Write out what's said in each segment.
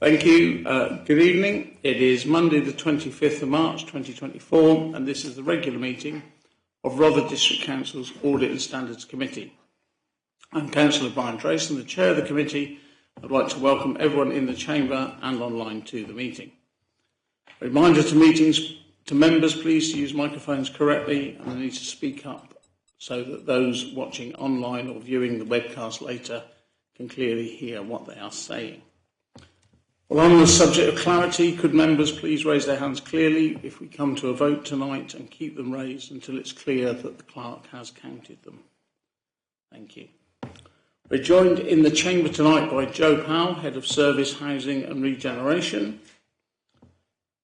Thank you. Good evening. It is Monday the 25th of March 2024 and this is the regular meeting of Rother District Council's Audit and Standards Committee. I'm Councillor Brian Drayson, the Chair of the Committee. I'd like to welcome everyone in the Chamber and online to the meeting. A reminder to members, please to use microphones correctly and they need to speak up so that those watching online or viewing the webcast later can clearly hear what they are saying. Well, on the subject of clarity, could members please raise their hands clearly if we come to a vote tonight and keep them raised until it's clear that the clerk has counted them. Thank you. We're joined in the chamber tonight by Joe Powell, Head of Service, Housing and Regeneration,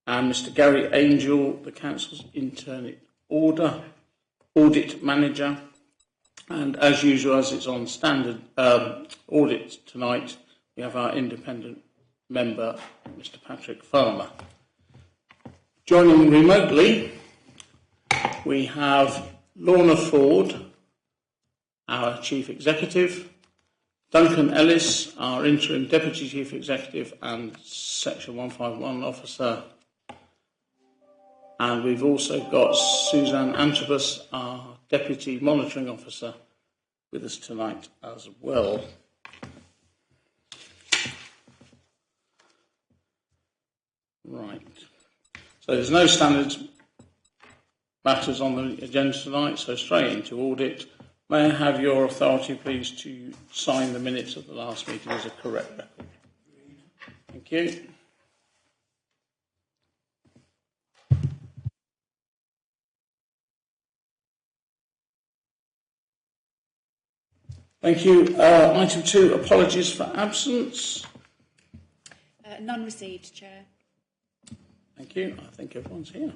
and Mr Gary Angel, the Council's Internal Audit Manager. And as usual, as it's on standard audit tonight, we have our independent member, Mr Patrick Farmer. Joining remotely, we have Lorna Ford, our Chief Executive, Duncan Ellis, our Interim Deputy Chief Executive and Section 151 Officer, and we've also got Suzanne Antrobus, our Deputy Monitoring Officer, with us tonight as well. Right. So there's no standards matters on the agenda tonight, so straight into audit. May I have your authority, please, to sign the minutes of the last meeting as a correct record? Thank you. Thank you. Item 2, apologies for absence. None received, Chair. Thank you. I think everyone's here.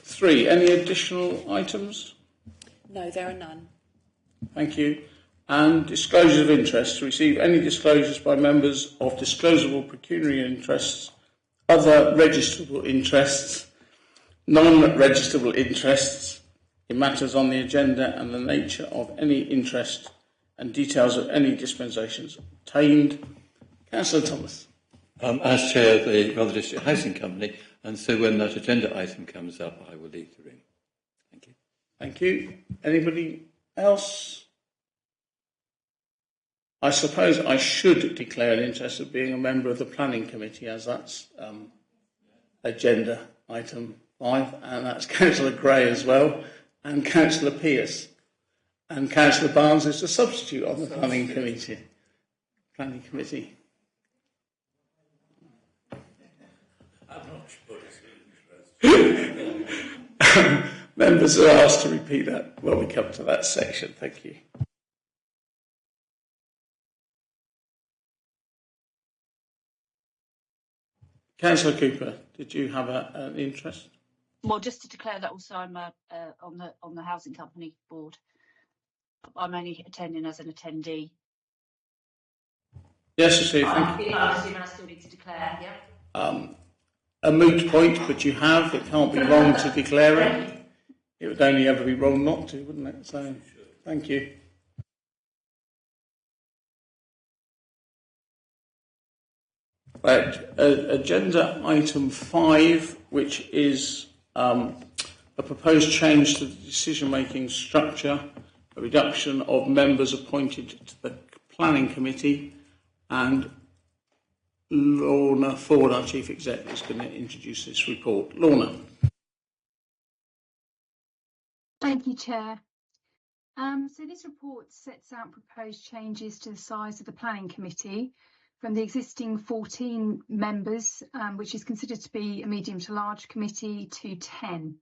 3, any additional items? No, there are none. Thank you. And disclosures of interest. To receive any disclosures by members of disclosable pecuniary interests, other registrable interests, non-registrable interests in matters on the agenda and the nature of any interest and details of any dispensations obtained. Councillor Thomas. As Chair of the Rother District Housing Company, and so when that agenda item comes up, I will leave the room. Thank you. Thank you. Anybody else? I suppose I should declare an interest of being a member of the Planning Committee, as that's agenda item 5, and that's Councillor Gray as well, and Councillor Pearce. And Councillor Barnes is a substitute on the Planning Committee. Members are asked to repeat that when we come to that section. Thank you. Councillor Cooper, did you have an interest? Well, just to declare that also I'm on the Housing Company Board. I'm only attending as an attendee. Yes, Cecilia, thank you. I'm assuming I still need to declare, yeah? A moot point, but you have. It can't be wrong to declare it. It would only ever be wrong not to, wouldn't it? So, thank you. Right, agenda item 5, which is a proposed change to the decision-making structure, a reduction of members appointed to the Planning Committee, and Lorna Ford, our Chief Executive, is going to introduce this report. Lorna. Thank you, Chair. So this report sets out proposed changes to the size of the Planning Committee from the existing 14 members, which is considered to be a medium to large committee, to 10.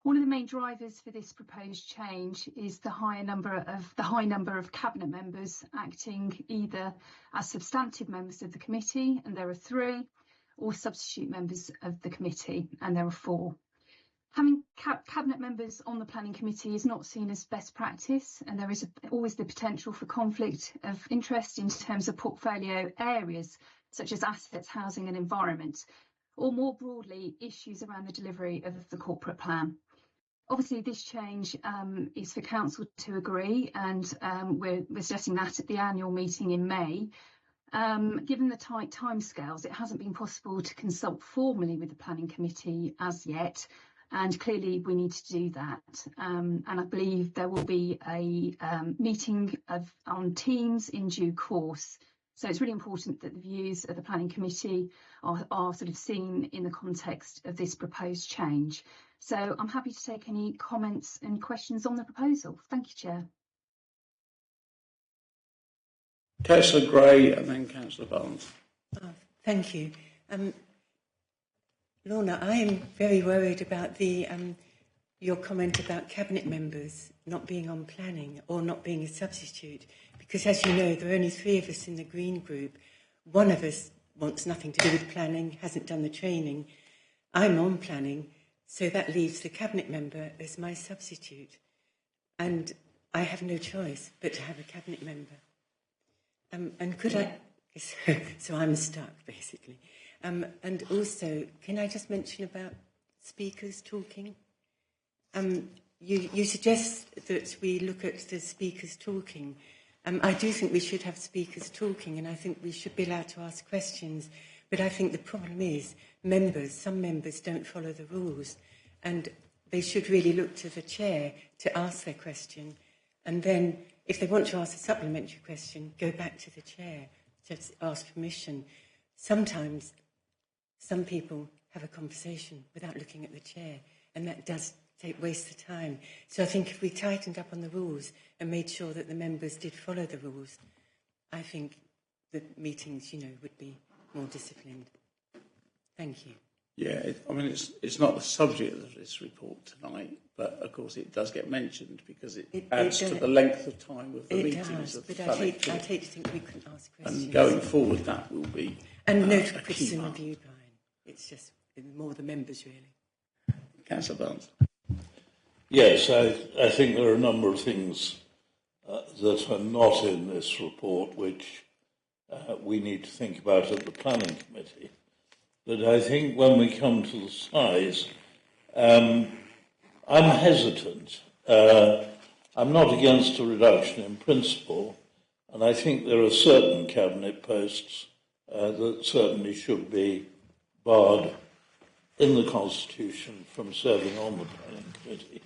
One of the main drivers for this proposed change is the high number of cabinet members acting either as substantive members of the committee, and there are 3, or substitute members of the committee, and there are 4. Having cabinet members on the planning committee is not seen as best practice, and there is always the potential for conflict of interest in terms of portfolio areas such as assets, housing and environment, or more broadly issues around the delivery of the corporate plan. Obviously, this change is for council to agree, and we're suggesting that at the annual meeting in May. Given the tight timescales, it hasn't been possible to consult formally with the planning committee as yet, and clearly we need to do that. And I believe there will be a meeting on Teams in due course. So it's really important that the views of the planning committee are sort of seen in the context of this proposed change. So I'm happy to take any comments and questions on the proposal. Thank you, Chair. Councillor Gray and then Councillor Barnes. Oh, thank you. Lorna, I am very worried about your comment about cabinet members not being on planning or not being a substitute, because as you know, there are only 3 of us in the Green Group. One of us wants nothing to do with planning, hasn't done the training. I'm on planning, so that leaves the cabinet member as my substitute. And I have no choice but to have a cabinet member. And could I... So I'm stuck, basically. And also, can I just mention about speakers talking? You suggest that we look at the speakers talking. I do think we should have speakers talking, and I think we should be allowed to ask questions. But I think the problem is some members don't follow the rules, and they should really look to the chair to ask their question. And then, if they want to ask a supplementary question, go back to the chair to ask permission. Sometimes some people have a conversation without looking at the chair, and that does waste the time. So I think if we tightened up on the rules and made sure that the members did follow the rules, I think the meetings, would be more disciplined. Thank you. Yeah, it's not the subject of this report tonight, but of course it does get mentioned because it adds to the length of time of the meetings. But I'd hate to think we couldn't ask questions. And going forward, that will be and no criticism of you, Brian. It's just more the members, really. Councillor Barnes. Yes, I think there are a number of things that are not in this report which we need to think about at the planning committee. But I think when we come to the size, I'm hesitant. I'm not against a reduction in principle, and I think there are certain cabinet posts that certainly should be barred in the Constitution from serving on the planning committee.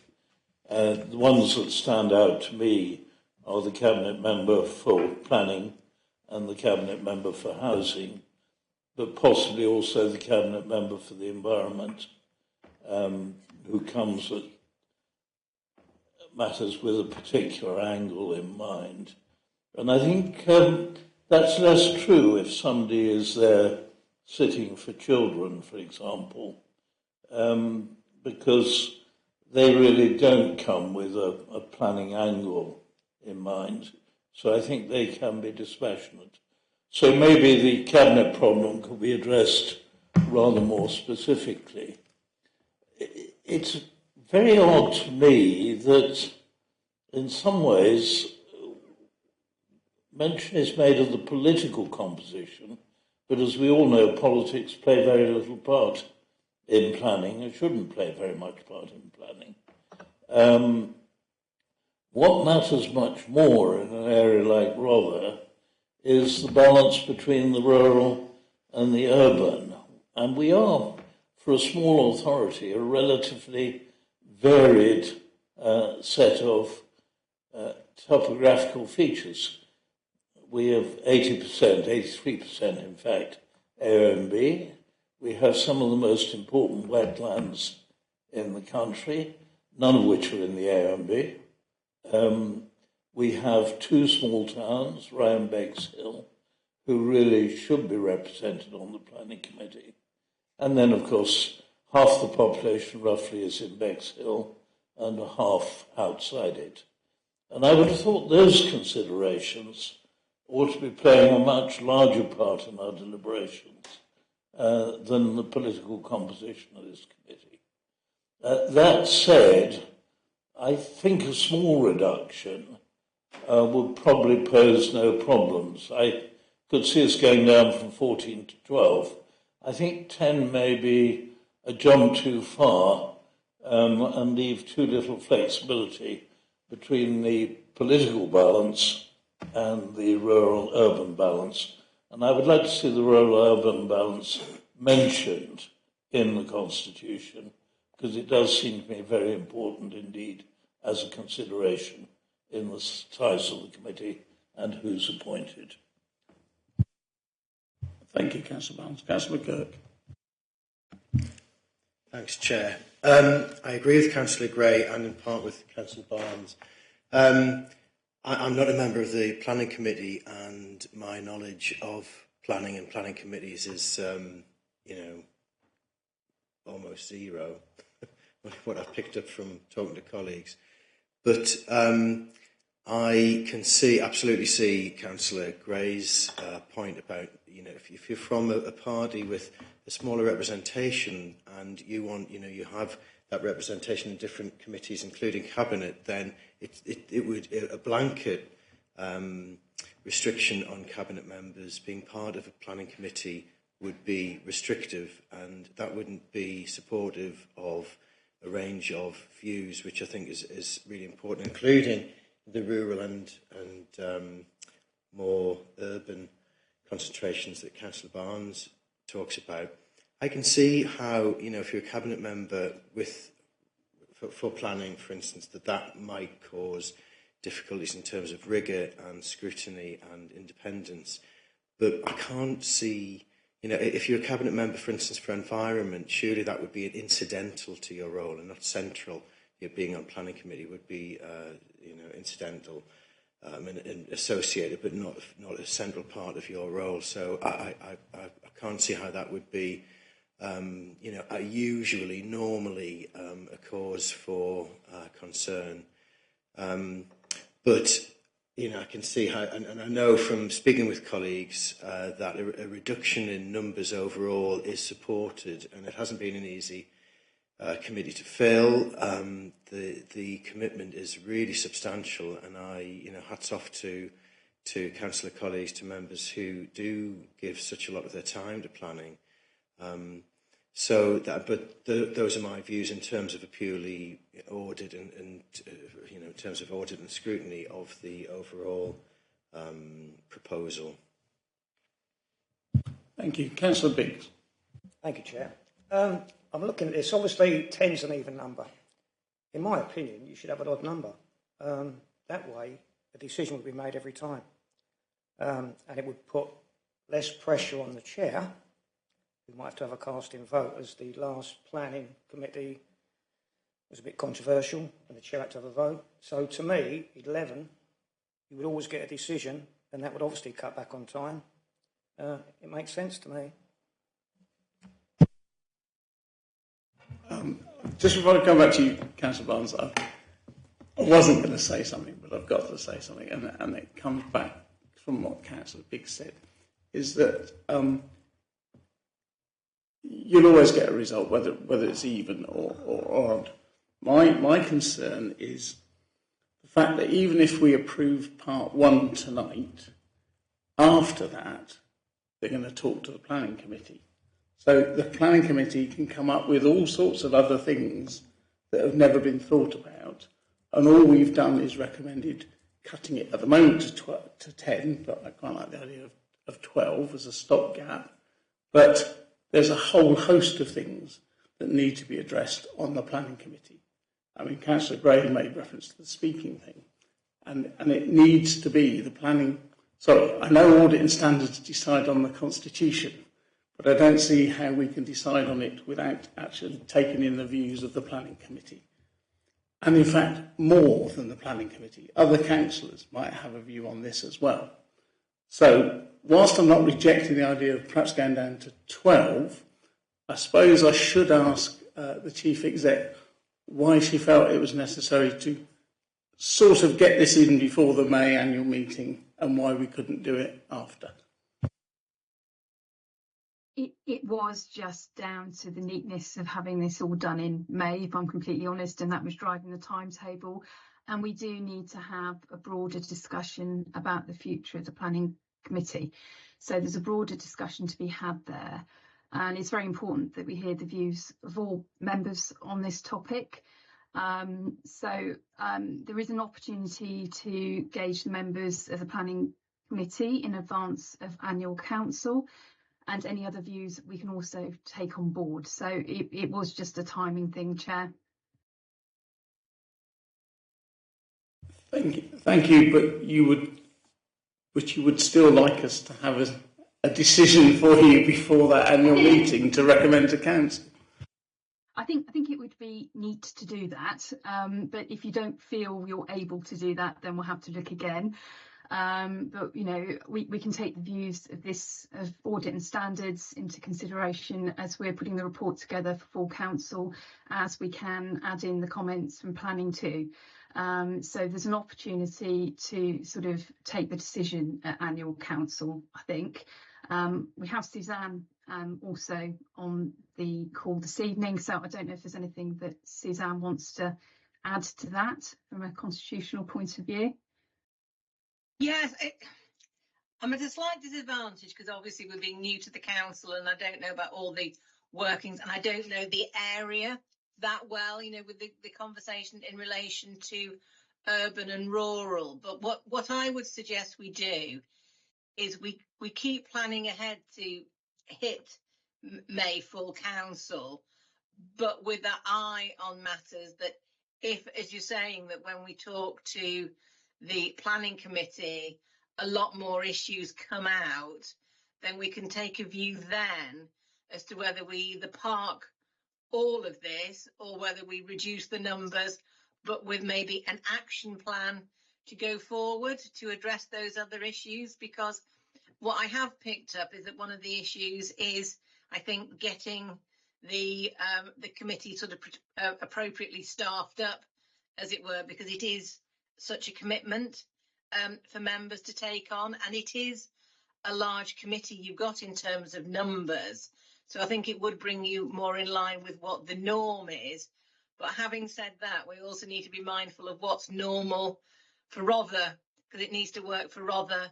The ones that stand out to me are the cabinet member for planning and the cabinet member for housing, but possibly also the cabinet member for the environment, who comes at matters with a particular angle in mind. And I think that's less true if somebody is there sitting for children, for example, because they really don't come with a planning angle in mind. So I think they can be dispassionate. So maybe the cabinet problem could be addressed rather more specifically. It's very odd to me that in some ways mention is made of the political composition, but as we all know, politics play very little part in planning and shouldn't play very much part in planning. What matters much more in an area like Rother is the balance between the rural and the urban. And we are, for a small authority, a relatively varied set of topographical features. We have 80%, 83% in fact, AONB. We have some of the most important wetlands in the country, none of which are in the AONB. We have 2 small towns, Rye and Bexhill, who really should be represented on the planning committee. And then, of course, half the population roughly is in Bexhill and half outside it. And I would have thought those considerations ought to be playing a much larger part in our deliberations than the political composition of this committee. That said, I think a small reduction would probably pose no problems. I could see us going down from 14 to 12. I think 10 may be a jump too far, and leave too little flexibility between the political balance and the rural-urban balance. And I would like to see the rural-urban balance mentioned in the Constitution, because it does seem to me very important indeed as a consideration in the size of the committee and who's appointed. Thank you, Councillor Barnes. Councillor McGurk. Thanks, Chair. I agree with Councillor Gray and in part with Councillor Barnes. I'm not a member of the Planning Committee, and my knowledge of planning and planning committees is, almost zero, what I've picked up from talking to colleagues. But I can absolutely see Councillor Gray's point about, if you're from a party with a smaller representation and you want, you have that representation in different committees, including Cabinet, then it would, a blanket restriction on Cabinet members being part of a planning committee would be restrictive, and that wouldn't be supportive of a range of views, which I think is really important, including the rural and more urban concentrations that Councillor Barnes talks about. I can see how, if you're a Cabinet member for planning, for instance, that might cause difficulties in terms of rigour and scrutiny and independence. But I can't see, if you're a Cabinet member, for instance, for environment, surely that would be incidental to your role and not central. Being on planning committee would be, incidental and associated, but not a central part of your role. So I can't see how that would be, normally a cause for concern. But I can see how, and I know from speaking with colleagues that a reduction in numbers overall is supported, and it hasn't been an easy committee to fill. The commitment is really substantial, and hats off to councillor colleagues, to members who do give such a lot of their time to planning. Those are my views in terms of a purely audit and in terms of audit and scrutiny of the overall proposal. Thank you. Councillor Biggs. Thank you, Chair. I'm looking at this. Obviously, 10's an even number. In my opinion, you should have an odd number. That way, a decision would be made every time. And it would put less pressure on the chair. We might have to have a casting vote, as the last planning committee was a bit controversial and the chair had to have a vote. So to me, 11, you would always get a decision, and that would obviously cut back on time. It makes sense to me. Just before I come back to you, Councillor Barnes, I wasn't going to say something, but I've got to say something, and it comes back from what Councillor Biggs said, is that you'll always get a result, whether it's even or odd. My concern is the fact that even if we approve part 1 tonight, after that, they're going to talk to the planning committee. So the planning committee can come up with all sorts of other things that have never been thought about, and all we've done is recommended cutting it at the moment to 10, but I quite like the idea of 12 as a stopgap. But there's a whole host of things that need to be addressed on the planning committee. I mean, Councillor Gray made reference to the speaking thing, and it needs to be the planning. So I know audit and standards decide on the Constitution, but I don't see how we can decide on it without actually taking in the views of the planning committee. And in fact, more than the planning committee, other councillors might have a view on this as well. So whilst I'm not rejecting the idea of perhaps going down to 12, I suppose I should ask the Chief Exec why she felt it was necessary to sort of get this in before the May annual meeting and why we couldn't do it after. It was just down to the neatness of having this all done in May, if I'm completely honest, and that was driving the timetable. And we do need to have a broader discussion about the future of the planning committee. So there's a broader discussion to be had there. and it's very important that we hear the views of all members on this topic. So there is an opportunity to gauge the members of the planning committee in advance of annual council, and any other views we can also take on board. So it was just a timing thing, Chair. Thank you. But you would still like us to have a decision for you before that annual meeting to recommend to council. I think it would be neat to do that, but if you don't feel you're able to do that, then we'll have to look again. But you know, we can take the views of audit and standards into consideration as we're putting the report together for full council, as we can add in the comments from planning too. So there's an opportunity to sort of take the decision at annual council, I think. We have Suzanne also on the call this evening, so I don't know if there's anything that Suzanne wants to add to that from a constitutional point of view. Yes, I'm at a slight disadvantage because obviously we're being new to the council and I don't know about all the workings and I don't know the area that well, you know, with the conversation in relation to urban and rural. But what I would suggest we do is we keep planning ahead to hit May full council, but with that eye on matters that if, as you're saying, that when we talk to the planning committee, a lot more issues come out, then we can take a view then as to whether we either park all of this or whether we reduce the numbers, but with maybe an action plan to go forward to address those other issues. Because what I have picked up is that one of the issues is, I think, getting the committee sort of appropriately staffed up, as it were, because it is such a commitment for members to take on, and it is a large committee you've got in terms of numbers. So I think it would bring you more in line with what the norm is. But having said that, we also need to be mindful of what's normal for Rother, because it needs to work for Rother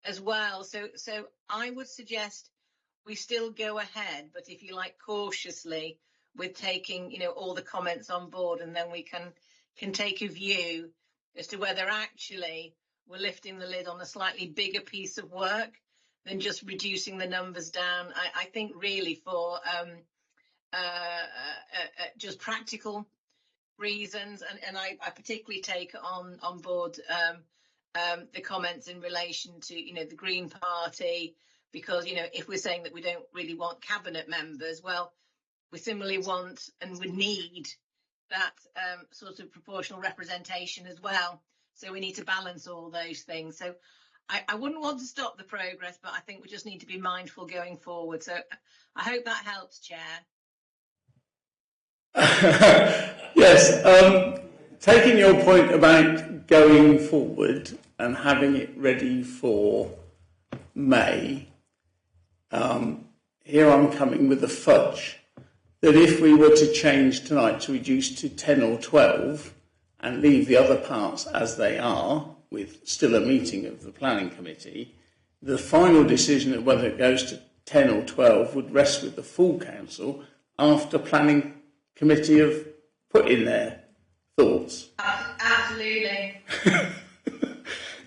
as well. So I would suggest we still go ahead, but if you like, cautiously, with taking, you know, all the comments on board, and then we can take a view as to whether actually we're lifting the lid on a slightly bigger piece of work than just reducing the numbers down. I think really for just practical reasons, and I particularly take on board the comments in relation to, you know, the Green Party, because, you know, if we're saying that we don't really want cabinet members, well, we similarly want and would need that sort of proportional representation as well. So we need to balance all those things. So I wouldn't want to stop the progress, but I think we just need to be mindful going forward. So I hope that helps, Chair. Yes, taking your point about going forward and having it ready for May, here I'm coming with a fudge, that if we were to change tonight to reduce to 10 or 12 and leave the other parts as they are, with still a meeting of the planning committee, the final decision of whether it goes to 10 or 12 would rest with the full council after planning committee have put in their thoughts. Absolutely.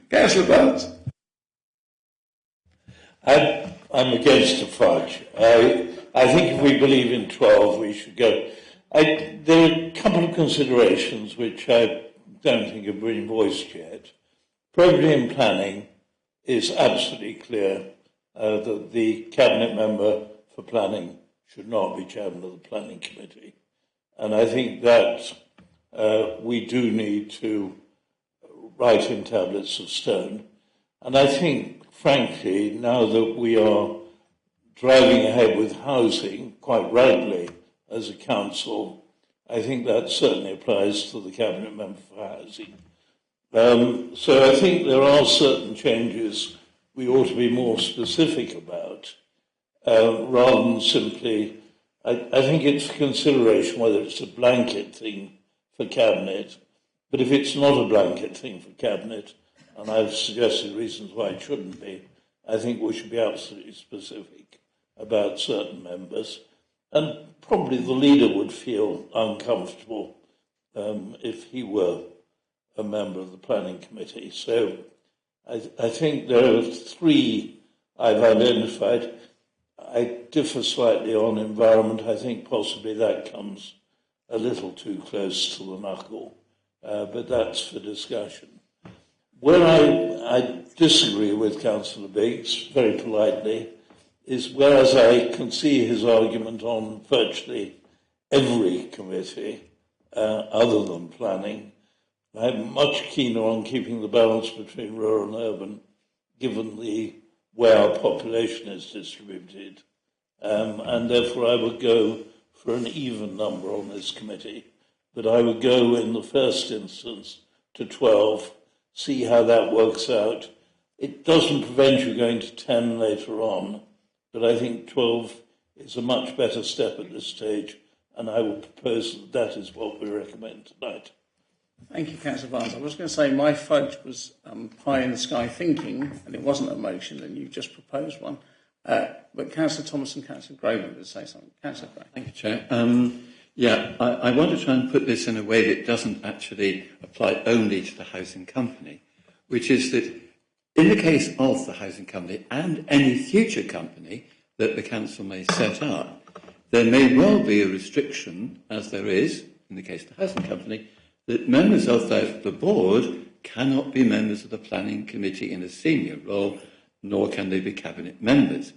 Councillor Barnes. I'm against the fudge. I think if we believe in 12, we should go. There are a couple of considerations which I don't think have been voiced yet. Probity in planning is absolutely clear that the cabinet member for planning should not be chairman of the planning committee. And I think that we do need to write in tablets of stone. And I think, frankly, now that we are driving ahead with housing quite rightly as a council, I think that certainly applies to the cabinet member for housing. So I think there are certain changes we ought to be more specific about, rather than simply, I think it's a consideration whether it's a blanket thing for cabinet, but if it's not a blanket thing for cabinet, and I've suggested reasons why it shouldn't be, I think we should be absolutely specific about certain members, and probably the leader would feel uncomfortable if he were a member of the planning committee. So I think there are three I've identified. I differ slightly on environment. I think possibly that comes a little too close to the knuckle, but that's for discussion. Where I disagree with Councillor Biggs, very politely, is whereas I can see his argument on virtually every committee other than planning, I'm much keener on keeping the balance between rural and urban, given the way our population is distributed. And therefore I would go for an even number on this committee. But I would go in the first instance to 12, see how that works out. It doesn't prevent you going to 10 later on, but I think 12 is a much better step at this stage, and I would propose that that is what we recommend tonight. Thank you, Councillor Barnes. I was going to say my fudge was pie in the sky thinking, and it wasn't a motion, and you just proposed one. But Councillor Thomas and Councillor Gray wanted to say something. Councillor Gray. Thank you, Chair. I want to try and put this in a way that doesn't actually apply only to the housing company, which is that in the case of the housing company and any future company that the council may set up, there may well be a restriction, as there is in the case of the housing company, that members of the board cannot be members of the planning committee in a senior role, nor can they be cabinet members.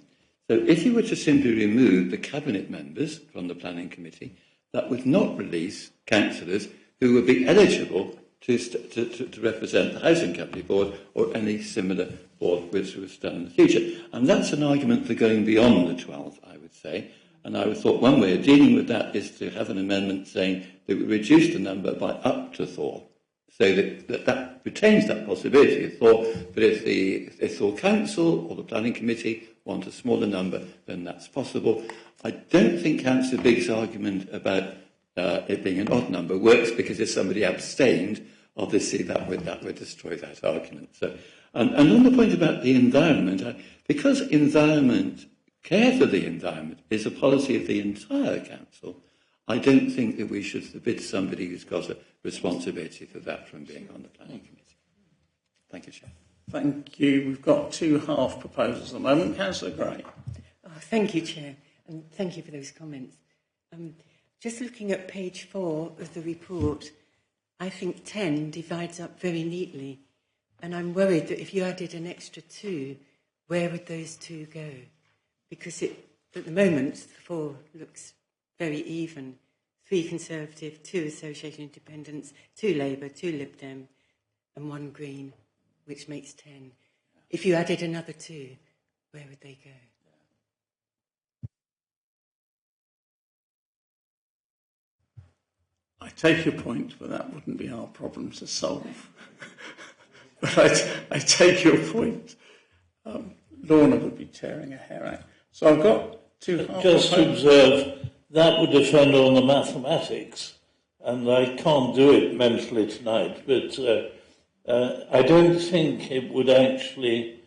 So if you were to simply remove the cabinet members from the planning committee, that would not release councillors who would be eligible to represent the housing company board or any similar board which was done in the future. And that's an argument for going beyond the 12, I would say. And I would thought one way of dealing with that is to have an amendment saying that we reduce the number by up to 4, so that retains that possibility of 4. But if the Thor Council or the Planning Committee want a smaller number, then that's possible. I don't think Councillor Biggs' argument about it being an odd number works, because if somebody abstained, obviously that would destroy that argument. So, and on the point about the environment, because care for the environment is a policy of the entire council, I don't think that we should forbid somebody who's got a responsibility for that from being on the planning committee. Thank you, Chair. Thank you. We've got two half proposals at the moment. Councillor Gray. Oh, thank you, Chair, and thank you for those comments. Just looking at page 4 of the report, I think 10 divides up very neatly, and I'm worried that if you added an extra 2, where would those 2 go? Because at the moment, the 4 looks very even. 3 Conservative, 2 Association Independents, 2 Labour, 2 Lib Dem, and 1 Green, which makes 10. If you added another 2, where would they go? I take your point, but that wouldn't be our problem to solve. But I take your point. Lorna would be tearing her hair out. So I've got 2 half Just to observe, that would depend on the mathematics, and I can't do it mentally tonight, but I don't think it would actually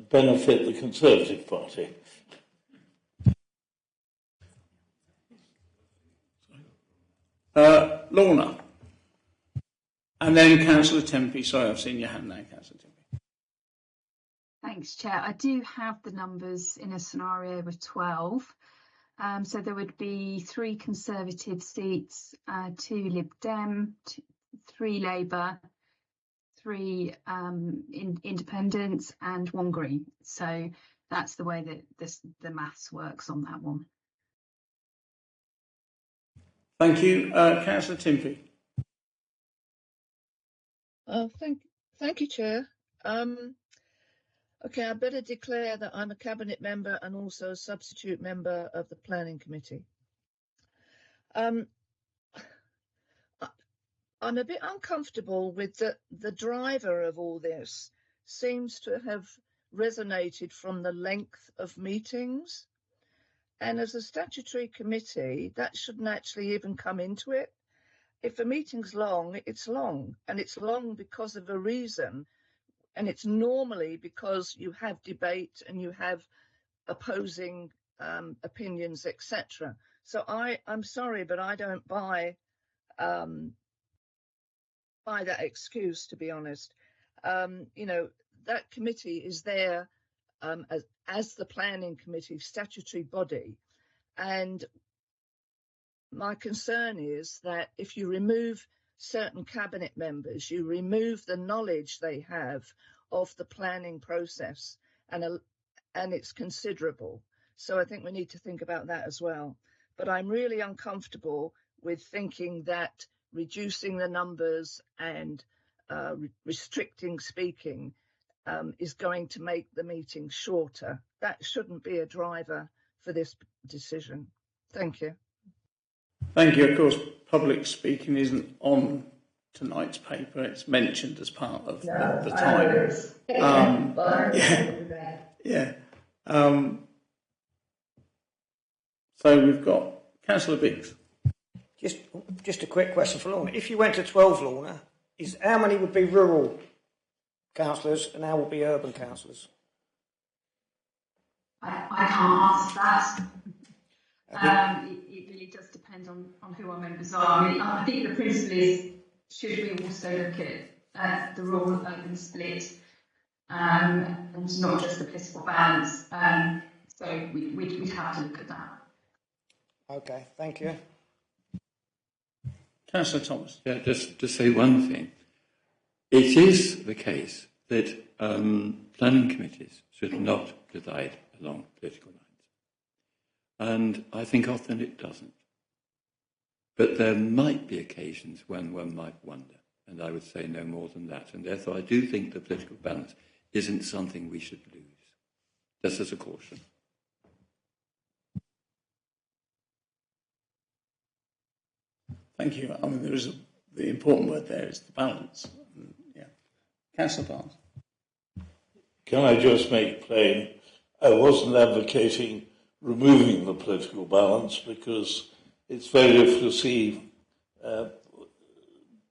benefit the Conservative Party. Lorna. And then Councillor Tempe. Sorry, I've seen your hand now, Councillor Tempe. Thanks, Chair. I do have the numbers in a scenario of 12. So there would be 3 Conservative seats, 2 Lib Dem, 3 Labour, 3 Independents, and 1 Green. So that's the way that the maths works on that one. Thank you. Councillor Tempe. Thank you, Chair. Okay, I better declare that I'm a cabinet member and also a substitute member of the planning committee. I'm a bit uncomfortable with the driver of all this seems to have resonated from the length of meetings. And as a statutory committee, that shouldn't actually even come into it. If a meeting's long, it's long, and it's long because of a reason. And it's normally because you have debate and you have opposing opinions, etc. So I'm sorry, but I don't buy that excuse, to be honest. That committee is there as the planning committee statutory body, and my concern is that if you remove certain cabinet members, you remove the knowledge they have of the planning process, and it's considerable. So I think we need to think about that as well. But I'm really uncomfortable with thinking that reducing the numbers and restricting speaking is going to make the meeting shorter. That shouldn't be a driver for this decision. Thank you. Thank you. Of course, public speaking isn't on tonight's paper. It's mentioned as part of the time. Yeah. So we've got Councillor Biggs. Just a quick question for Lorna. If you went to 12, Lorna, how many would be rural councillors and how would be urban councillors? I can't answer that. It really does depend on who our members are. I mean, I think the principle is, should we also look at the rural urban split and not just the political balance? So we'd have to look at that. Okay, thank you. Councillor Thomas. Yeah, just to say one thing. It is the case that planning committees should not divide along political lines. And I think often it doesn't. But there might be occasions when one might wonder, and I would say no more than that. And therefore I do think the political balance isn't something we should lose, just as a caution. Thank you. I mean, the important word there is the balance. Yeah. Councillor Barnes. Can I just make plain, I wasn't advocating removing the political balance because it's very difficult to see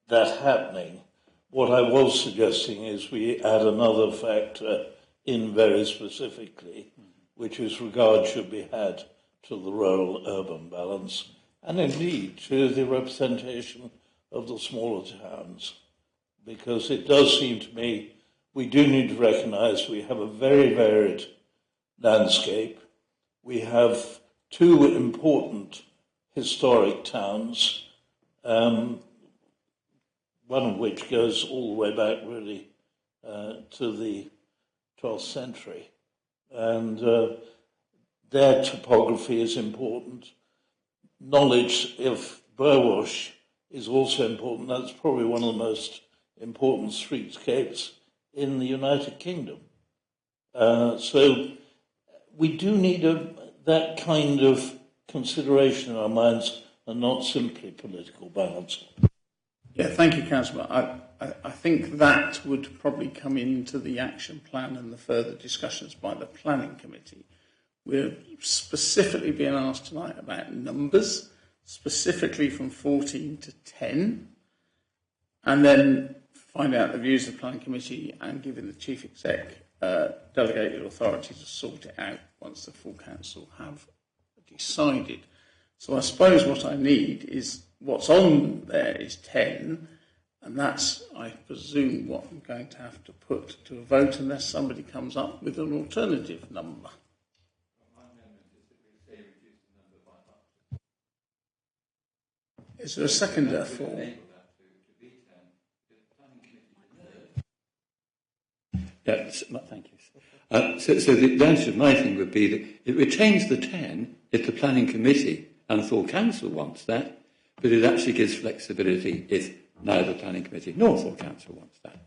that happening. What I was suggesting is we add another factor in very specifically, which is regard should be had to the rural-urban balance, and indeed to the representation of the smaller towns, because it does seem to me we do need to recognise we have a very varied landscape. We have two important historic towns, one of which goes all the way back really to the 12th century, and their topography is important. Knowledge of Burwash is also important. That's probably one of the most important streetscapes in the United Kingdom. So we do need that kind of consideration in our minds and not simply political balance. Yeah, thank you, Councillor. I think that would probably come into the action plan and the further discussions by the planning committee. We're specifically being asked tonight about numbers, specifically from 14 to 10, and then find out the views of the planning committee and giving the chief exec delegated authority to sort it out once the full council have decided. So I suppose what I need is what's on there is 10, and that's, I presume, what I'm going to have to put to a vote unless somebody comes up with an alternative number. Is there a seconder for? Yeah, thank you. So the answer to my thing would be that it retains the 10 if the planning committee and the full council wants that, but it actually gives flexibility if neither the planning committee nor full council wants that.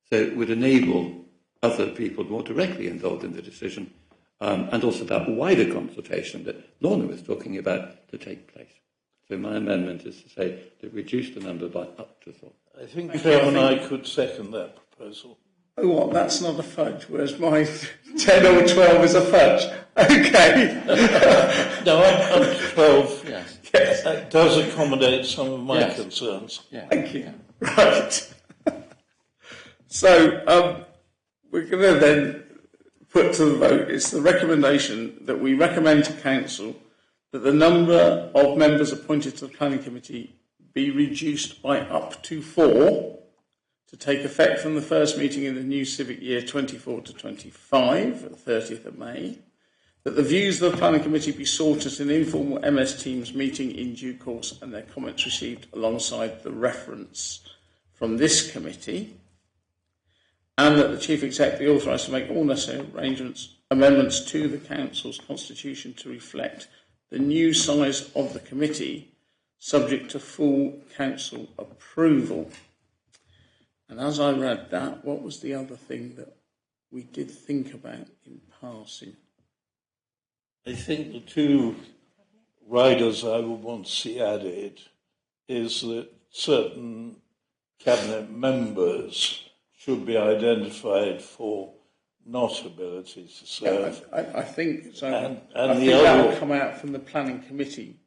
So it would enable other people more directly involved in the decision, and also that wider consultation that Lorna was talking about to take place. So my amendment is to say to reduce the number by up to 4. I think Claire and I could second that proposal. Oh, what? That's not a fudge, whereas my 10 or 12 is a fudge. Okay. No, up to 12. Yes. Yes. That does accommodate some of my concerns. Yeah. Thank you. Yeah. Right. So we're going to then put to the vote is the recommendation that we recommend to Council that the number of members appointed to the Planning Committee be reduced by up to 4 to take effect from the first meeting in the new civic year 24 to 25, the 30th of May, that the views of the Planning Committee be sought at an informal MS Teams meeting in due course and their comments received alongside the reference from this committee, and that the Chief Exec be authorised to make all necessary amendments to the Council's constitution to reflect the new size of the committee, subject to full Council approval. And as I read that, what was the other thing that we did think about in passing? I think the two riders I would want to see added is that certain Cabinet members should be identified for not ability to serve. I think so. And I think the other that will come out from the Planning Committee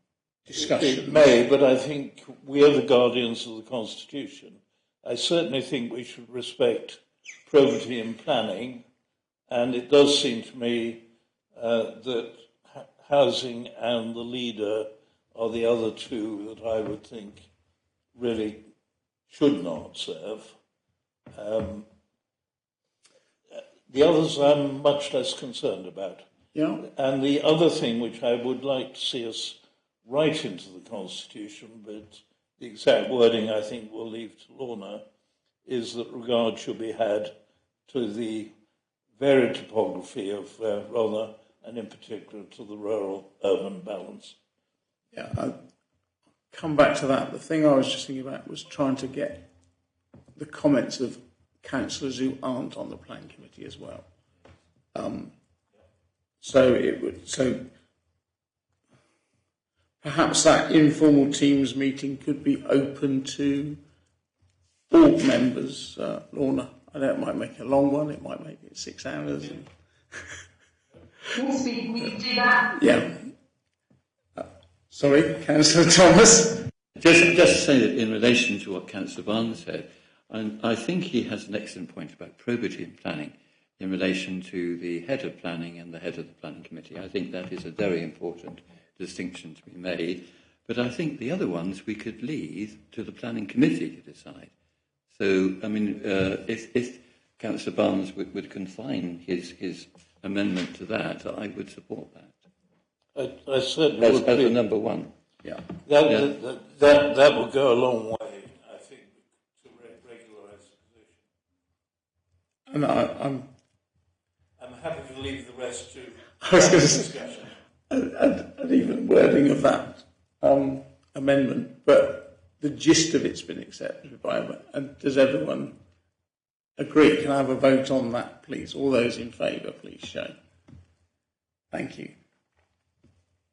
discussion. It may, but I think we are the guardians of the Constitution. I certainly think we should respect probity in planning, and it does seem to me that housing and the leader are the other two that I would think really should not serve. The others I'm much less concerned about. Yeah. And the other thing which I would like to see us write into the Constitution, but the exact wording I think we'll leave to Lorna, is that regard should be had to the varied topography of Rother, and in particular to the rural-urban balance. Yeah, I'll come back to that. The thing I was just thinking about was trying to get the comments of councillors who aren't on the planning committee as well. So perhaps that informal Teams meeting could be open to all members. Lorna, I know it might make a long one. It might make it 6 hours. Yes, we can do that. Yeah. Sorry, Councillor Thomas. Just to say that in relation to what Councillor Barnes said, I think he has an excellent point about probity in planning in relation to the head of planning and the head of the planning committee. I think that is a very important distinction to be made. But I think the other ones we could leave to the planning committee to decide. So, I mean, if Councillor Barnes would confine his amendment to that, I would support that. I certainly would as a number one. Yeah. That will go a long way, I think, to regularise the position. And I'm happy to leave the rest to discussion. And even wording of that amendment, but the gist of it's been accepted by everyone. And does everyone agree? Can I have a vote on that, please? All those in favour, please show. Thank you.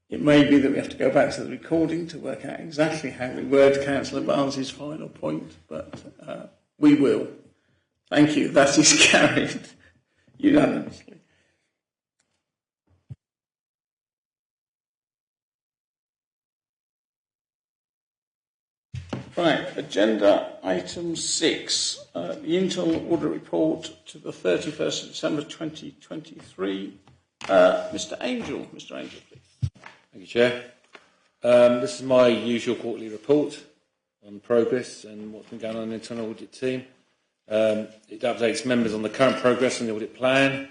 It may be that we have to go back to the recording to work out exactly how we word Councillor Barnes' final point, but we will. Thank you. That is carried unanimously. Right, agenda item 6, the internal audit report to the 31st of December 2023. Mr. Angel, please. Thank you, Chair. This is my usual quarterly report on progress and what's been going on in the internal audit team. It updates members on the current progress on the audit plan,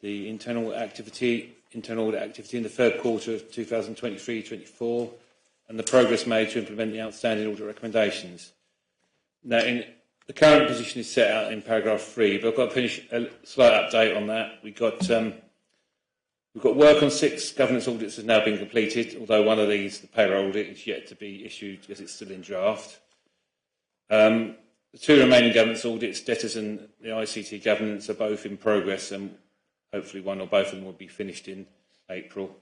the internal audit activity in the third quarter of 2023-24, and the progress made to implement the outstanding audit recommendations. Now, the current position is set out in paragraph 3, but I've got to finish a slight update on that. We've got work on 6 governance audits has now been completed, although one of these, the payroll audit, is yet to be issued because it's still in draft. The 2 remaining governance audits, debtors and the ICT governance, are both in progress, and hopefully one or both of them will be finished in April.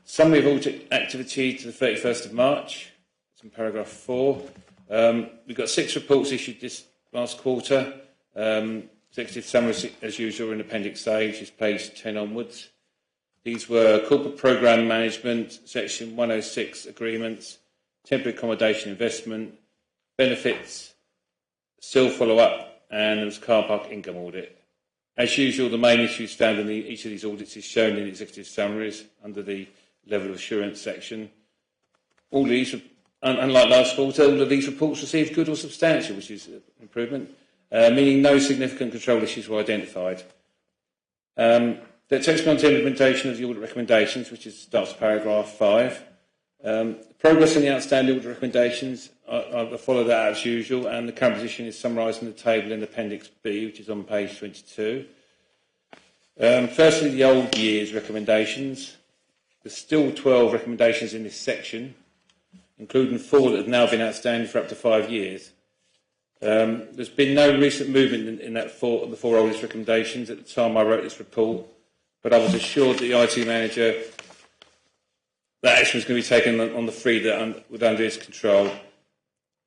Summary of audit activity to the 31st of March. It's in paragraph 4. We've got 6 reports issued this last quarter. Executive summary, as usual, in appendix A, which is page 10 onwards. These were corporate programme management, section 106 agreements, temporary accommodation investment, benefits, still follow-up, and there was car park income audit. As usual, the main issues found in each of these audits is shown in executive summaries under the level of assurance section. All these, unlike last quarter, all of these reports received good or substantial, which is an improvement, meaning no significant control issues were identified. The takes me on to implementation of the audit recommendations, which starts paragraph 5. Progress on the outstanding audit recommendations, I follow that as usual, and the current position is summarised in the table in Appendix B, which is on page 22. Firstly, the old year's recommendations. There's still 12 recommendations in this section, including 4 that have now been outstanding for up to 5 years. There's been no recent movement in the 4 oldest recommendations at the time I wrote this report, but I was assured that the IT manager that action was going to be taken on the 3 that were under his control.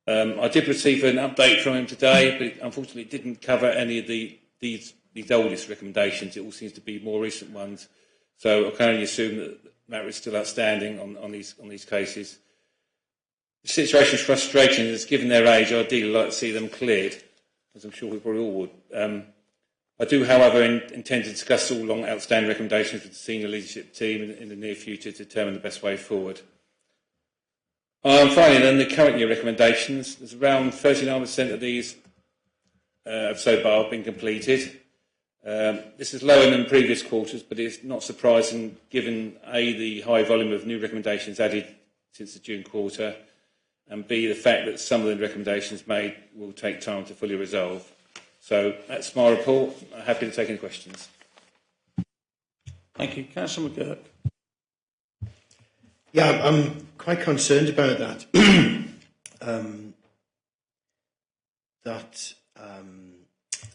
I did receive an update from him today, but unfortunately it didn't cover any of these oldest recommendations. It all seems to be more recent ones. So I can only assume that the matter is still outstanding on these cases. The situation is frustrating, as given their age, I'd ideally like to see them cleared, as I'm sure we probably all would. I do, however, intend to discuss all long outstanding recommendations with the senior leadership team in the near future to determine the best way forward. Finally, then, the current year recommendations. There's around 39% of these have so far been completed. This is lower than previous quarters, but it's not surprising given A, the high volume of new recommendations added since the June quarter, and B, the fact that some of the recommendations made will take time to fully resolve. So that's my report. I'm happy to take any questions. Thank you. Councillor McGurk. Yeah, I'm quite concerned about that.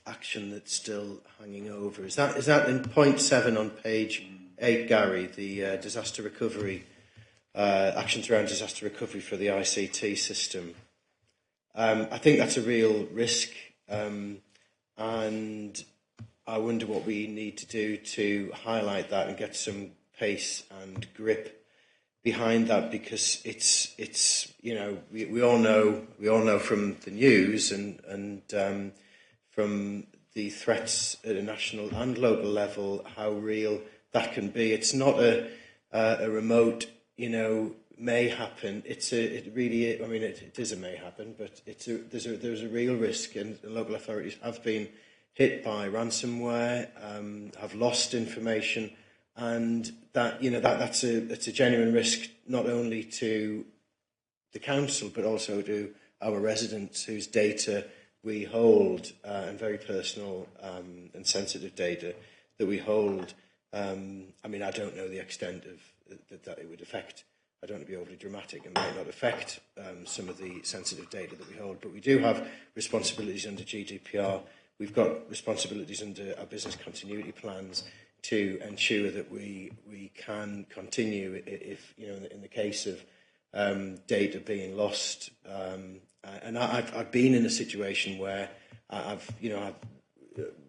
Action that's still hanging over. Is that in point 7 on page 8, Gary, the disaster recovery, actions around disaster recovery for the ICT system? I think that's a real risk. And I wonder what we need to do to highlight that and get some pace and grip behind that, because it's we all know from the news and from the threats at a national and local level how real that can be. It's not a remote may happen. It is a may happen, but there's a real risk, and the local authorities have been hit by ransomware, have lost information, and that's a genuine risk not only to the council but also to our residents whose data we hold, and very personal and sensitive data that we hold. I don't know the extent of that it would affect. I don't want to be overly dramatic. It might not affect some of the sensitive data that we hold, but we do have responsibilities under GDPR. We've got responsibilities under our business continuity plans to ensure that we can continue if in the case of data being lost. And I've been in a situation where I've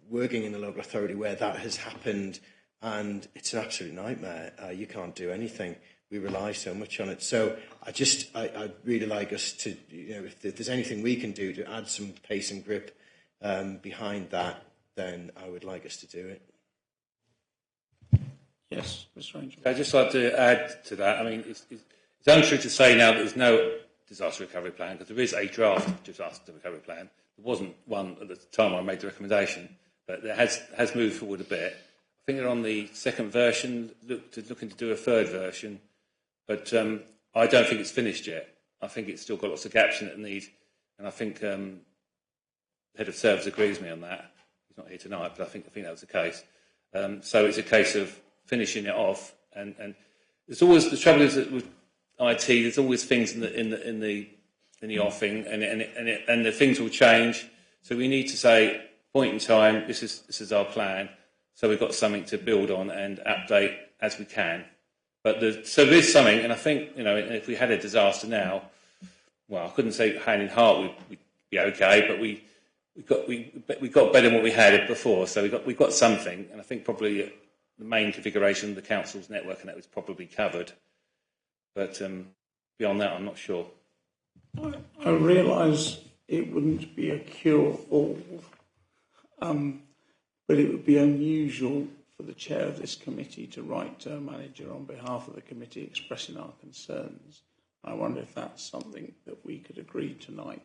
working in the local authority where that has happened, and it's an absolute nightmare. You can't do anything. We rely so much on it. So I'd really like us to, if there's anything we can do to add some pace and grip behind that, then I would like us to do it. Yes, Mr. Ranger. I'd just like to add to that. It's untrue to say now that there's no disaster recovery plan, because there is a draft disaster recovery plan. There wasn't one at the time I made the recommendation, but it has moved forward a bit. I think they're on the second version, looking to do a third version, but I don't think it's finished yet. I think it's still got lots of gaps in it and need, and I think the head of service agrees with me on that. He's not here tonight, but I think that was the case. So it's a case of finishing it off, and there's always the trouble is that with IT, there's always things in the offing, and the things will change. So we need to say, point in time, this is our plan. So we've got something to build on and update as we can. But so there is something, and I think if we had a disaster now, well, I couldn't say hand in heart we'd be okay, but we got better than what we had before. So we got something, and I think probably the main configuration of the council's network and that was probably covered. But beyond that, I'm not sure. I realise it wouldn't be a cure-all, but it would be unusual for the chair of this committee to write to a manager on behalf of the committee expressing our concerns. I wonder if that's something that we could agree tonight.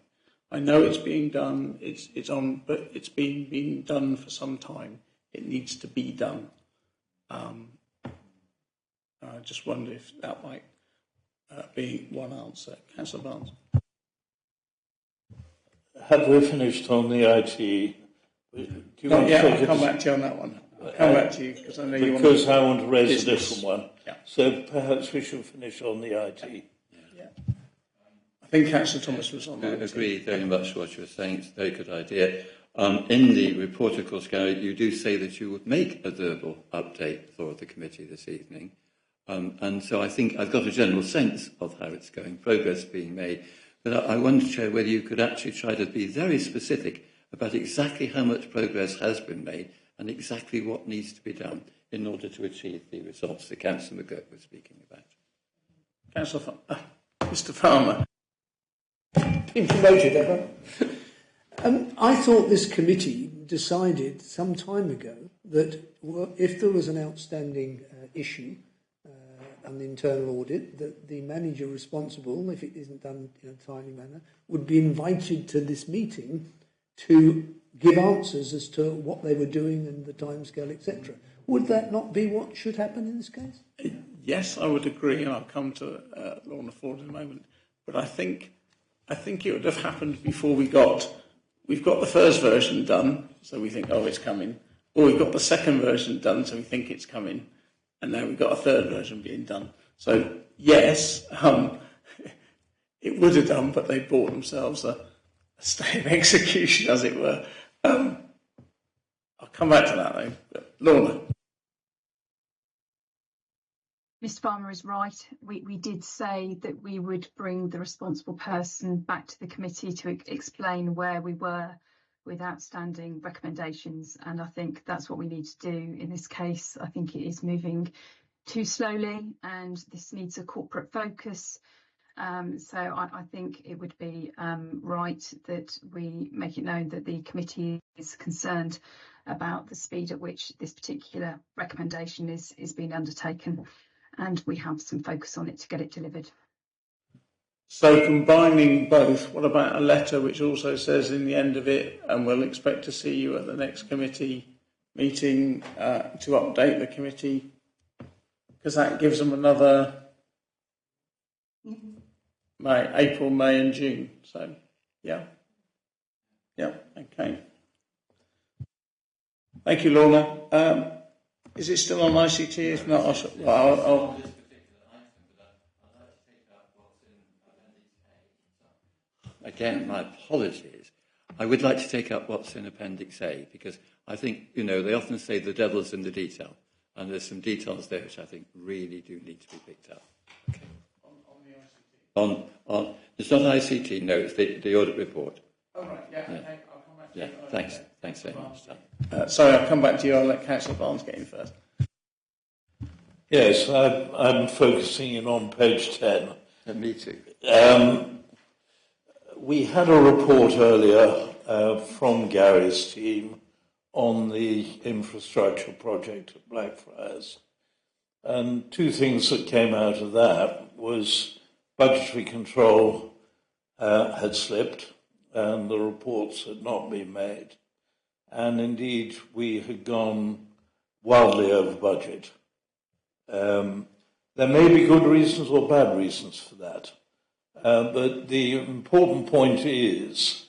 I know it's being done, it's on, but it's been being done for some time. It needs to be done. I just wonder if that might be one answer. Councillor Barnes. Have we finished on the IT? Not yet. I'll come back to you on that one. I'll come back to you because I know you want to. Because I want to raise a different one. Yeah. So perhaps we should finish on the IT. Yeah. I think Councillor Thomas was on that. I agree very much with what you were saying. It's a very good idea. In the report, of course, Gary, you do say that you would make a verbal update for the committee this evening. And so I think I've got a general sense of how it's going, progress being made. But I wonder, Chair, whether you could actually try to be very specific about exactly how much progress has been made and exactly what needs to be done in order to achieve the results that Councillor McGurk was speaking about. Mr. Farmer. Been promoted, ever? I thought this committee decided some time ago that if there was an outstanding issue, an internal audit, that the manager responsible, if it isn't done in a timely manner, would be invited to this meeting to give answers as to what they were doing and the timescale, etc. Would that not be what should happen in this case? Yes, I would agree, and I'll come to Lorna Ford in a moment. But I think it would have happened before we've got the first version done, so we think, oh, it's coming, or we've got the second version done, so we think it's coming, and now we've got a third version being done. So yes, it would have done, but they bought themselves a stay of execution, as it were. I'll come back to that though. But Lorna. Mr. Farmer is right. We did say that we would bring the responsible person back to the committee to explain where we were with outstanding recommendations, and I think that's what we need to do in this case. I think it is moving too slowly and this needs a corporate focus. So I think it would be right that we make it known that the committee is concerned about the speed at which this particular recommendation is being undertaken, and we have some focus on it to get it delivered. So combining both, what about a letter which also says in the end of it, and we'll expect to see you at the next committee meeting to update the committee, because that gives them another April, May and June. So, yeah, okay. Thank you, Lorna. Is it still on ICT? If not, I'll Again, my apologies. I would like to take up what's in Appendix A, because I think, they often say the devil's in the detail, and there's some details there which I think really do need to be picked up. Okay. On the ICT? It's not ICT, no, it's the audit report. Oh, right, yeah. Okay, I'll come back to you. Thanks very much. Sorry, I'll come back to you. I'll let Councillor Barnes get in first. Yes, I'm focusing in on page 10. Me too. We had a report earlier from Gary's team on the infrastructure project at Blackfriars. And two things that came out of that was budgetary control had slipped and the reports had not been made. And indeed, we had gone wildly over budget. There may be good reasons or bad reasons for that. But the important point is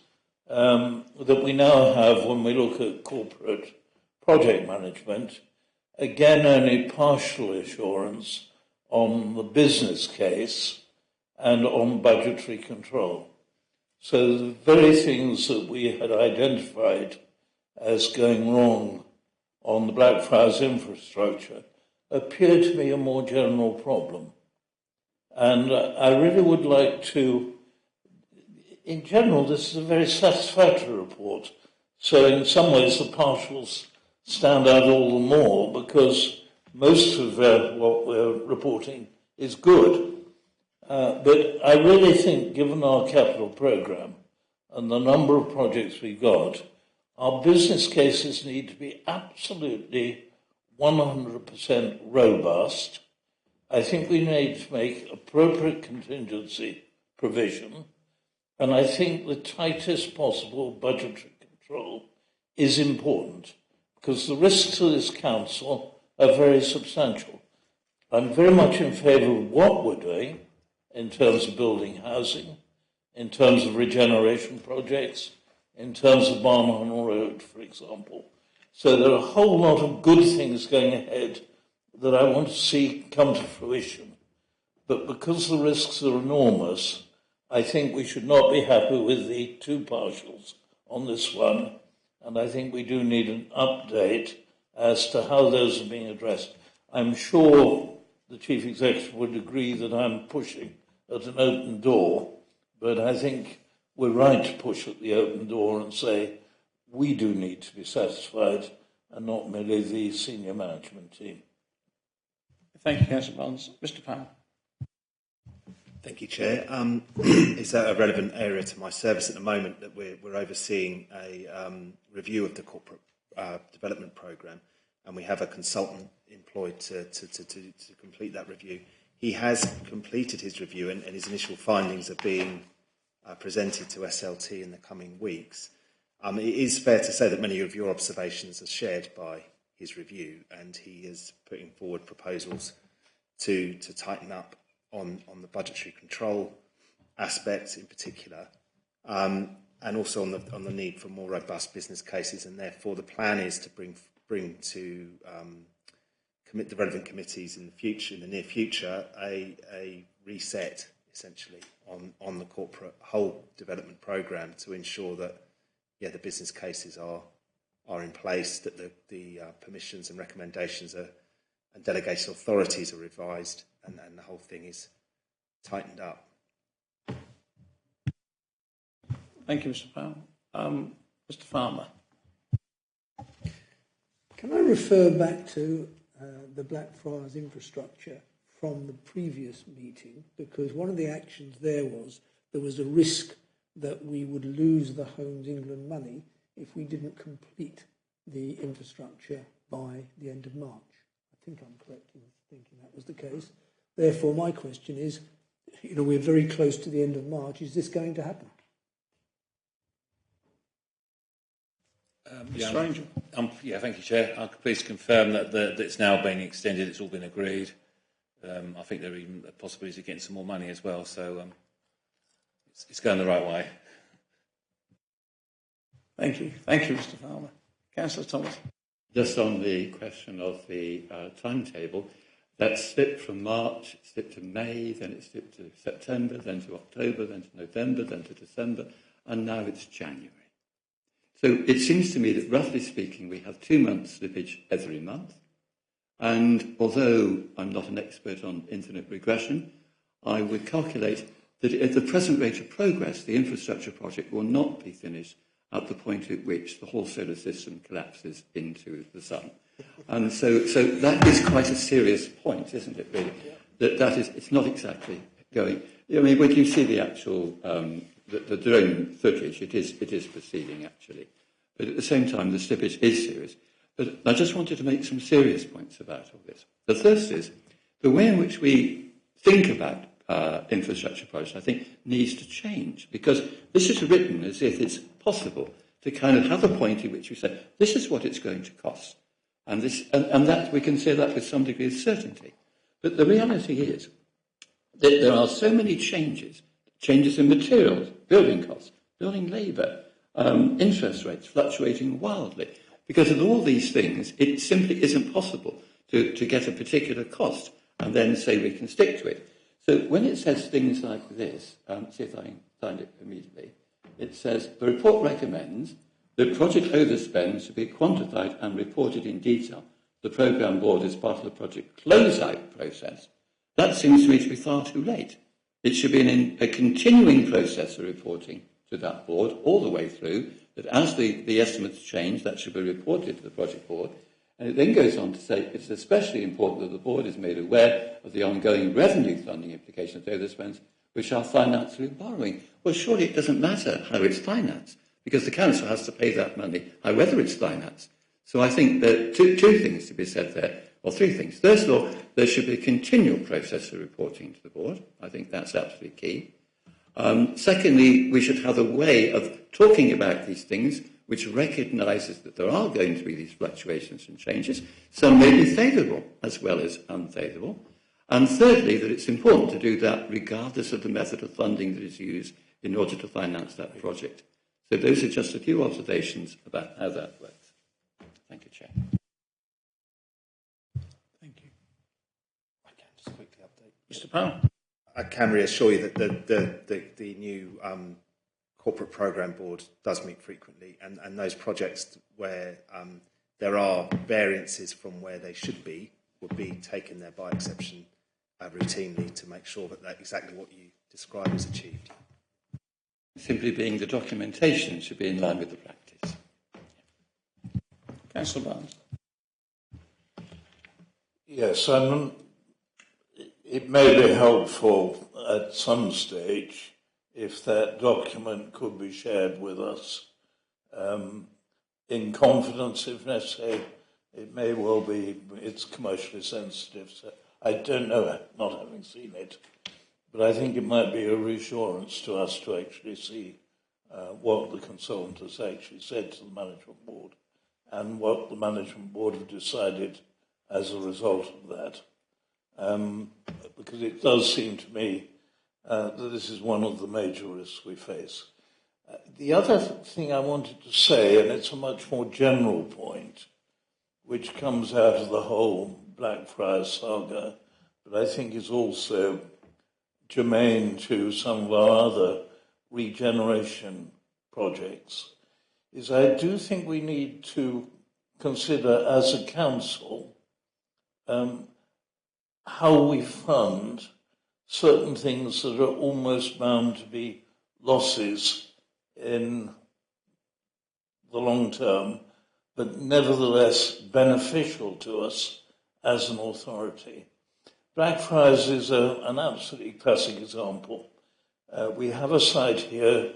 that we now have, when we look at corporate project management, again only partial assurance on the business case and on budgetary control. So the very things that we had identified as going wrong on the Blackfriars infrastructure appear to be a more general problem. And I really would like to, in general, this is a very satisfactory report. So in some ways, the partials stand out all the more because most of what we're reporting is good. But I really think, given our capital programme and the number of projects we've got, Our business cases need to be absolutely 100% robust. I think we need to make appropriate contingency provision, and I think the tightest possible budgetary control is important because the risks to this council are very substantial. I'm very much in favour of what we're doing in terms of building housing, in terms of regeneration projects, in terms of Barnham Road, for example. So there are a whole lot of good things going ahead that I want to see come to fruition. But because the risks are enormous, I think we should not be happy with the two partials on this one. And I think we do need an update as to how those are being addressed. I'm sure the Chief Executive would agree that I'm pushing at an open door, but I think we're right to push at the open door and say we do need to be satisfied and not merely the senior management team. Thank you, Councillor Barnes. Mr. Powell. Thank you, Chair. It's a relevant area to my service at the moment that we're overseeing a review of the corporate development programme, and we have a consultant employed to complete that review. He has completed his review, and his initial findings are being presented to SLT in the coming weeks. It is fair to say that many of your observations are shared by his review, and he is putting forward proposals to tighten up on the budgetary control aspects in particular, and also on the need for more robust business cases. And therefore, the plan is to commit the relevant committees in the near future, a reset essentially on the corporate whole development programme to ensure that the business cases are in place, that the permissions and recommendations and delegated authorities are revised, and the whole thing is tightened up. Thank you, Mr. Powell. Mr. Farmer. Can I refer back to the Blackfriars infrastructure from the previous meeting? Because one of the actions there was a risk that we would lose the Homes England money if we didn't complete the infrastructure by the end of March. I think I'm correct in thinking that was the case. Therefore, my question is, we're very close to the end of March. Is this going to happen? Stranger. Thank you, Chair. I'm pleased to confirm that it's now being extended. It's all been agreed. I think there are even a possibility of getting some more money as well. So it's going the right way. Thank you. Thank you, Mr. Farmer. Councillor Thomas. Just on the question of the timetable, that slipped from March, it slipped to May, then it slipped to September, then to October, then to November, then to December, and now it's January. So it seems to me that, roughly speaking, we have 2 months slippage every month. And although I'm not an expert on infinite regression, I would calculate that at the present rate of progress, the infrastructure project will not be finished at the point at which the whole solar system collapses into the sun. And so that is quite a serious point, isn't it, really? It's not exactly going. I mean, when you see the actual the drone footage, it is proceeding, actually. But at the same time, the slippage is serious. But I just wanted to make some serious points about all this. The first is, the way in which we think about infrastructure projects, I think, needs to change, because this is written as if it's possible to kind of have a point in which you say, this is what it's going to cost. And that we can say that with some degree of certainty. But the reality is that there are so many changes in materials, building costs, building labour, interest rates fluctuating wildly. Because of all these things, it simply isn't possible to get a particular cost and then say we can stick to it. So when it says things like this, see if I can find it immediately, it says, the report recommends that project overspend should be quantified and reported in detail to the programme board as part of the project closeout process. That seems to me to be far too late. It should be a continuing process of reporting to that board all the way through, that as the estimates change, that should be reported to the project board. And it then goes on to say it's especially important that the board is made aware of the ongoing revenue funding implications of overspends, which are financed through borrowing. Well, surely it doesn't matter how it's financed, because the council has to pay that money, however it's financed. So I think that two things to be said there, or three things. First of all, there should be a continual process of reporting to the board. I think that's absolutely key. Secondly, we should have a way of talking about these things which recognises that there are going to be these fluctuations and changes. Some may be favourable as well as unfavourable. And thirdly, that it's important to do that regardless of the method of funding that is used in order to finance that project. So those are just a few observations about how that works. Thank you, Chair. Thank you. I can just quickly update. Mr. Powell. I can reassure you that the new corporate programme board does meet frequently, and those projects where there are variances from where they should be will be taken there by exception routinely to make sure that exactly what you describe is achieved. Simply being the documentation should be in line with the practice. Councillor Barnes. Yes, it may be helpful at some stage if that document could be shared with us in confidence, if necessary. It may well be, it's commercially sensitive, so I don't know, not having seen it, but I think it might be a reassurance to us to actually see what the consultant has actually said to the management board and what the management board have decided as a result of that. Because it does seem to me that this is one of the major risks we face. The other thing I wanted to say, and it's a much more general point, which comes out of the whole Blackfriars saga, but I think is also germane to some of our other regeneration projects, is I do think we need to consider as a council how we fund certain things that are almost bound to be losses in the long term, but nevertheless beneficial to us as an authority. Blackfriars is an absolutely classic example. We have a site here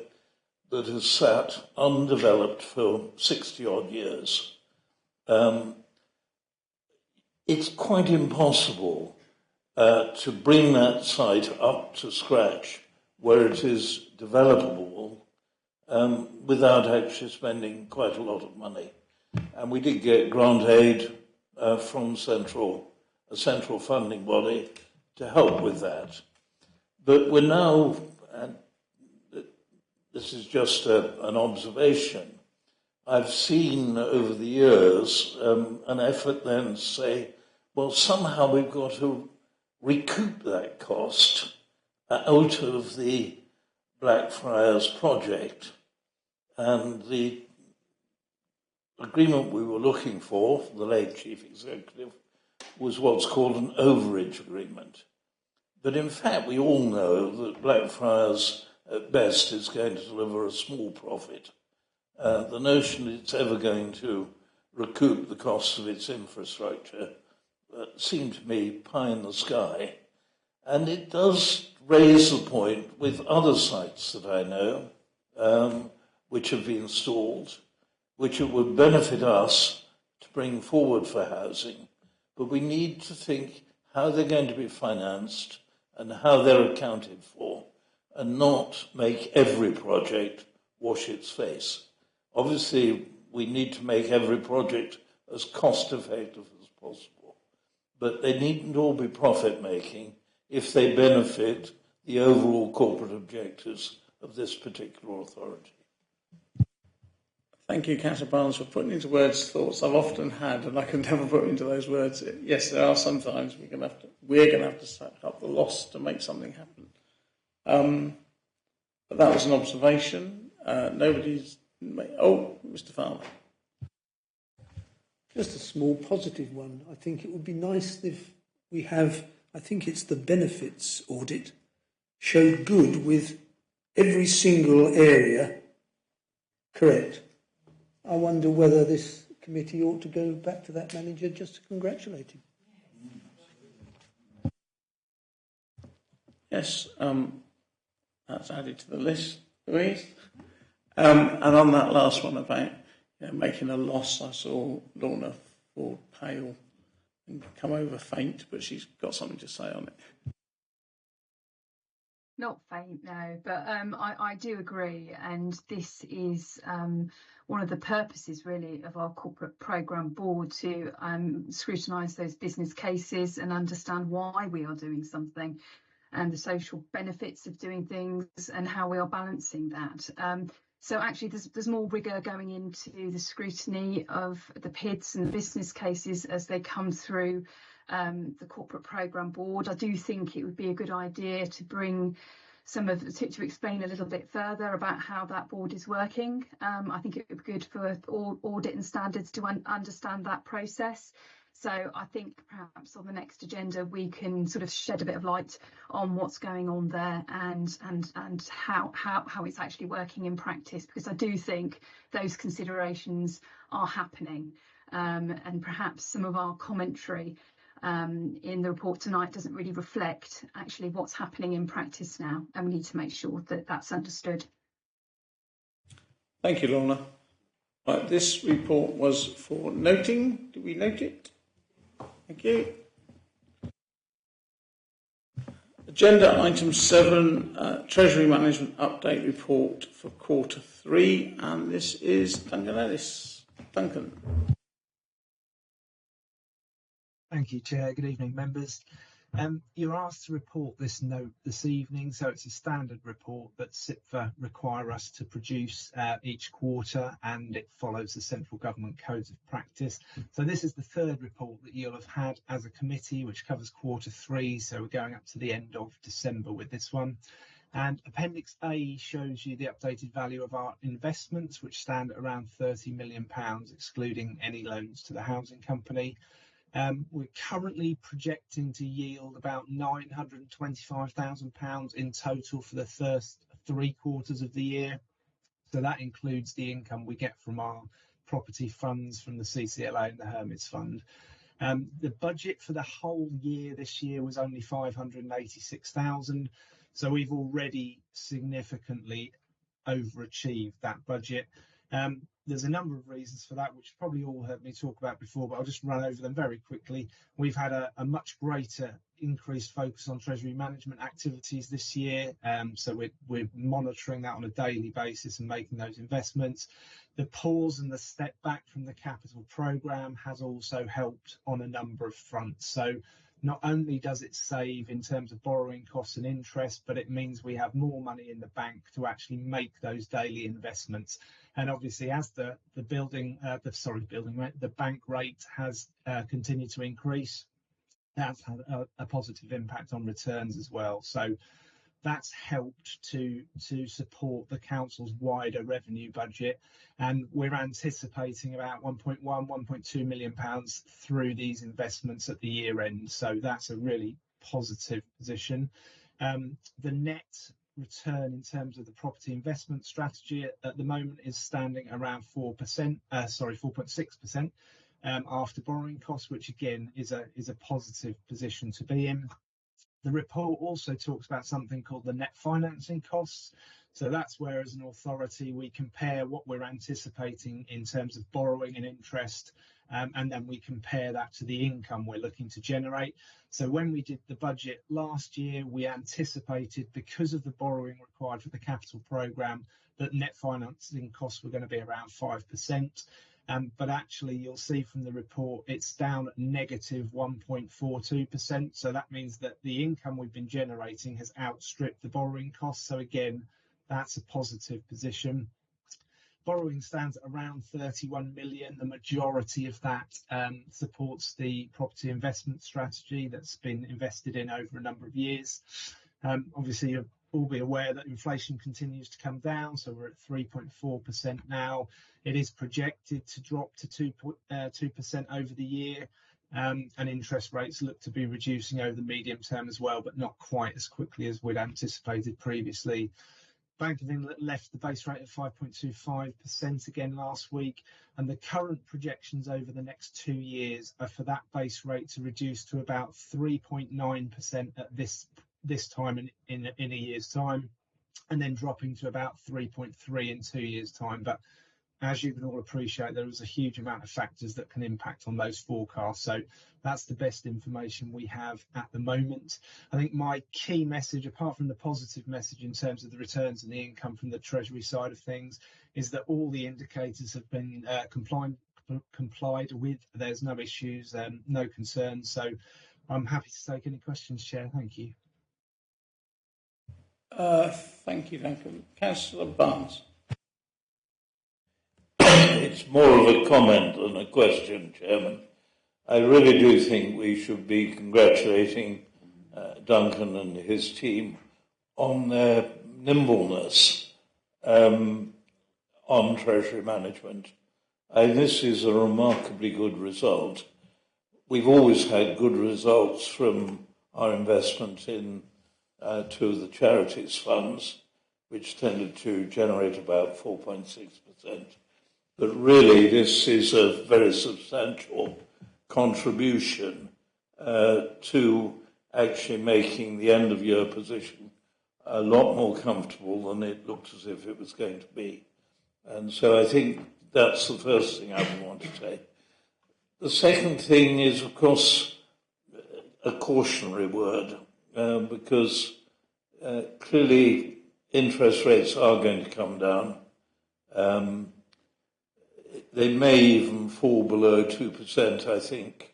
that has sat undeveloped for 60-odd years. It's quite impossible to bring that site up to scratch where it is developable without actually spending quite a lot of money. And we did get grant aid from a central funding body to help with that. But we're now, and this is just an observation, I've seen over the years an effort then to say, well, somehow we've got to recoup that cost out of the Blackfriars project. And the agreement we were looking for, the late chief executive, was what's called an overage agreement. But in fact, we all know that Blackfriars at best is going to deliver a small profit. The notion that it's ever going to recoup the cost of its infrastructure seemed to me pie in the sky. And it does raise the point with other sites that I know, which have been stalled, which it would benefit us to bring forward for housing. But we need to think how they're going to be financed and how they're accounted for, and not make every project wash its face. Obviously, we need to make every project as cost-effective as possible, but they needn't all be profit-making if they benefit the overall corporate objectives of this particular authority. Thank you, Councillor Barnes, for putting into words thoughts I've often had, and I can never put into those words. Yes, there are sometimes we're going to have to suck up the loss to make something happen. But that was an observation. Nobody's made... Oh, Mr. Farmer. Just a small positive one. I think it would be nice if we have, I think it's the benefits audit, showed good with every single area correct. I wonder whether this committee ought to go back to that manager just to congratulate him. Yes, that's added to the list, Louise. And on that last one about making a loss, I saw Lorna Ford pale and come over faint, but she's got something to say on it. Not faint, no, but I do agree, and this is one of the purposes really of our corporate programme board to scrutinise those business cases and understand why we are doing something and the social benefits of doing things and how we are balancing that. So actually there's more rigour going into the scrutiny of the PIDs and the business cases as they come through the corporate programme board. I do think it would be a good idea to bring to explain a little bit further about how that board is working. I think it would be good for all audit and standards to understand that process. So I think perhaps on the next agenda we can sort of shed a bit of light on what's going on there and how it's actually working in practice, because I do think those considerations are happening, and perhaps some of our commentary in the report tonight doesn't really reflect actually what's happening in practice now, and we need to make sure that that's understood. Thank you, Lorna. Right, this report was for noting. Did we note it? Thank you. Agenda item 7, Treasury Management Update Report for Q3, and this is Duncan Ellis. Duncan. Thank you, Chair. Good evening, members. You're asked to report this note this evening, so it's a standard report that SIPFA require us to produce each quarter, and it follows the Central Government Codes of Practice. So this is the third report that you'll have had as a committee, which covers Q3, so we're going up to the end of December with this one. And Appendix A shows you the updated value of our investments, which stand at around £30 million, excluding any loans to the housing company. We're currently projecting to yield about £925,000 in total for the first 3 quarters of the year. So that includes the income we get from our property funds from the CCLA and the Hermits Fund. The budget for the whole year this year was only £586,000. So we've already significantly overachieved that budget. There's a number of reasons for that, which probably all heard me talk about before, but I'll just run over them very quickly. We've had a much greater increased focus on treasury management activities this year, so we're monitoring that on a daily basis and making those investments. The pause and the step back from the capital programme has also helped on a number of fronts. So not only does it save in terms of borrowing costs and interest, but it means we have more money in the bank to actually make those daily investments. And obviously, as the bank rate has continued to increase, that's had a positive impact on returns as well. So that's helped to support the council's wider revenue budget, and we're anticipating about £1.2 million through these investments at the year end. So that's a really positive position. The net return in terms of the property investment strategy at the moment is standing around 4.6% after borrowing costs, which again is a positive position to be in. The report also talks about something called the net financing costs. So that's where, as an authority, we compare what we're anticipating in terms of borrowing and interest, and then we compare that to the income we're looking to generate. So when we did the budget last year, we anticipated, because of the borrowing required for the capital programme, that net financing costs were going to be around 5%. But actually, you'll see from the report, it's down at negative 1.42%. So that means that the income we've been generating has outstripped the borrowing costs. So again, that's a positive position. Borrowing stands at around 31 million. The majority of that supports the property investment strategy that's been invested in over a number of years. Obviously, you'll all be aware that inflation continues to come down, so we're at 3.4% now. It is projected to drop to 2% over the year, and interest rates look to be reducing over the medium term as well, but not quite as quickly as we'd anticipated previously. Bank of England left the base rate at 5.25% again last week, and the current projections over the next 2 years are for that base rate to reduce to about 3.9% at this time in a year's time. and then dropping to about 3.3 in 2 years' time. But as you can all appreciate, there is a huge amount of factors that can impact on those forecasts. So that's the best information we have at the moment. I think my key message, apart from the positive message in terms of the returns and the income from the Treasury side of things, is that all the indicators have been complied with. There's no issues, no concerns. So I'm happy to take any questions, Chair. Thank you. Thank you, Duncan. Councillor Barnes. It's more of a comment than a question, Chairman. I really do think we should be congratulating Duncan and his team on their nimbleness on Treasury management. This is a remarkably good result. We've always had good results from our investment in two of the charities funds, which tended to generate about 4.6%. But really, this is a very substantial contribution to actually making the end-of-year position a lot more comfortable than it looked as if it was going to be. And so I think that's the first thing I would want to say. The second thing is, of course, a cautionary word, because clearly interest rates are going to come down. They may even fall below 2%, I think,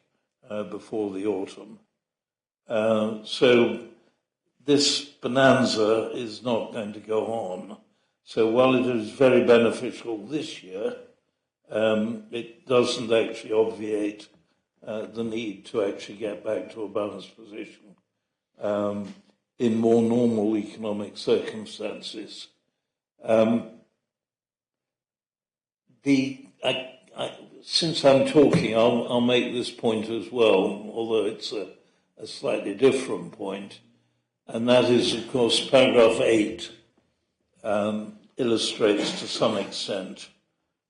before the autumn. So this bonanza is not going to go on. So while it is very beneficial this year, it doesn't actually obviate the need to actually get back to a balanced position in more normal economic circumstances. Since I'm talking, I'll make this point as well, although it's a slightly different point, and that is, of course, paragraph 8 illustrates to some extent.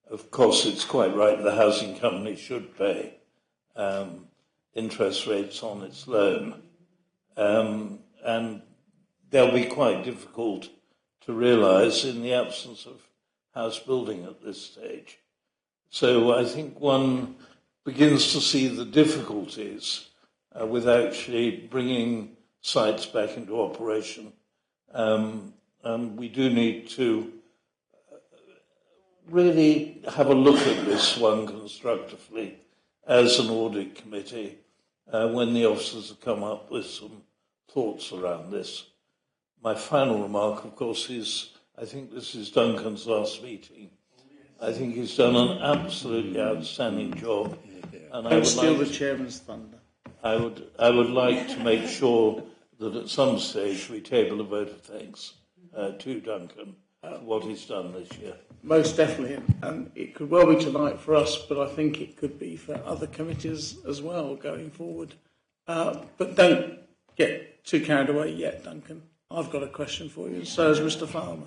Of course, it's quite right, the housing company should pay interest rates on its loan, and they'll be quite difficult to realise in the absence of house building at this stage. So I think one begins to see the difficulties with actually bringing sites back into operation. And we do need to really have a look at this one constructively as an audit committee when the officers have come up with some thoughts around this. My final remark, of course, is I think this is Duncan's last meeting. I think he's done an absolutely outstanding job. And I would steal like the chairman's thunder. I would like to make sure that at some stage we table a vote of thanks to Duncan for what he's done this year. Most definitely, and it could well be tonight for us, but I think it could be for other committees as well going forward. But don't get too carried away yet, Duncan. I've got a question for you, and so has Mr. Farmer.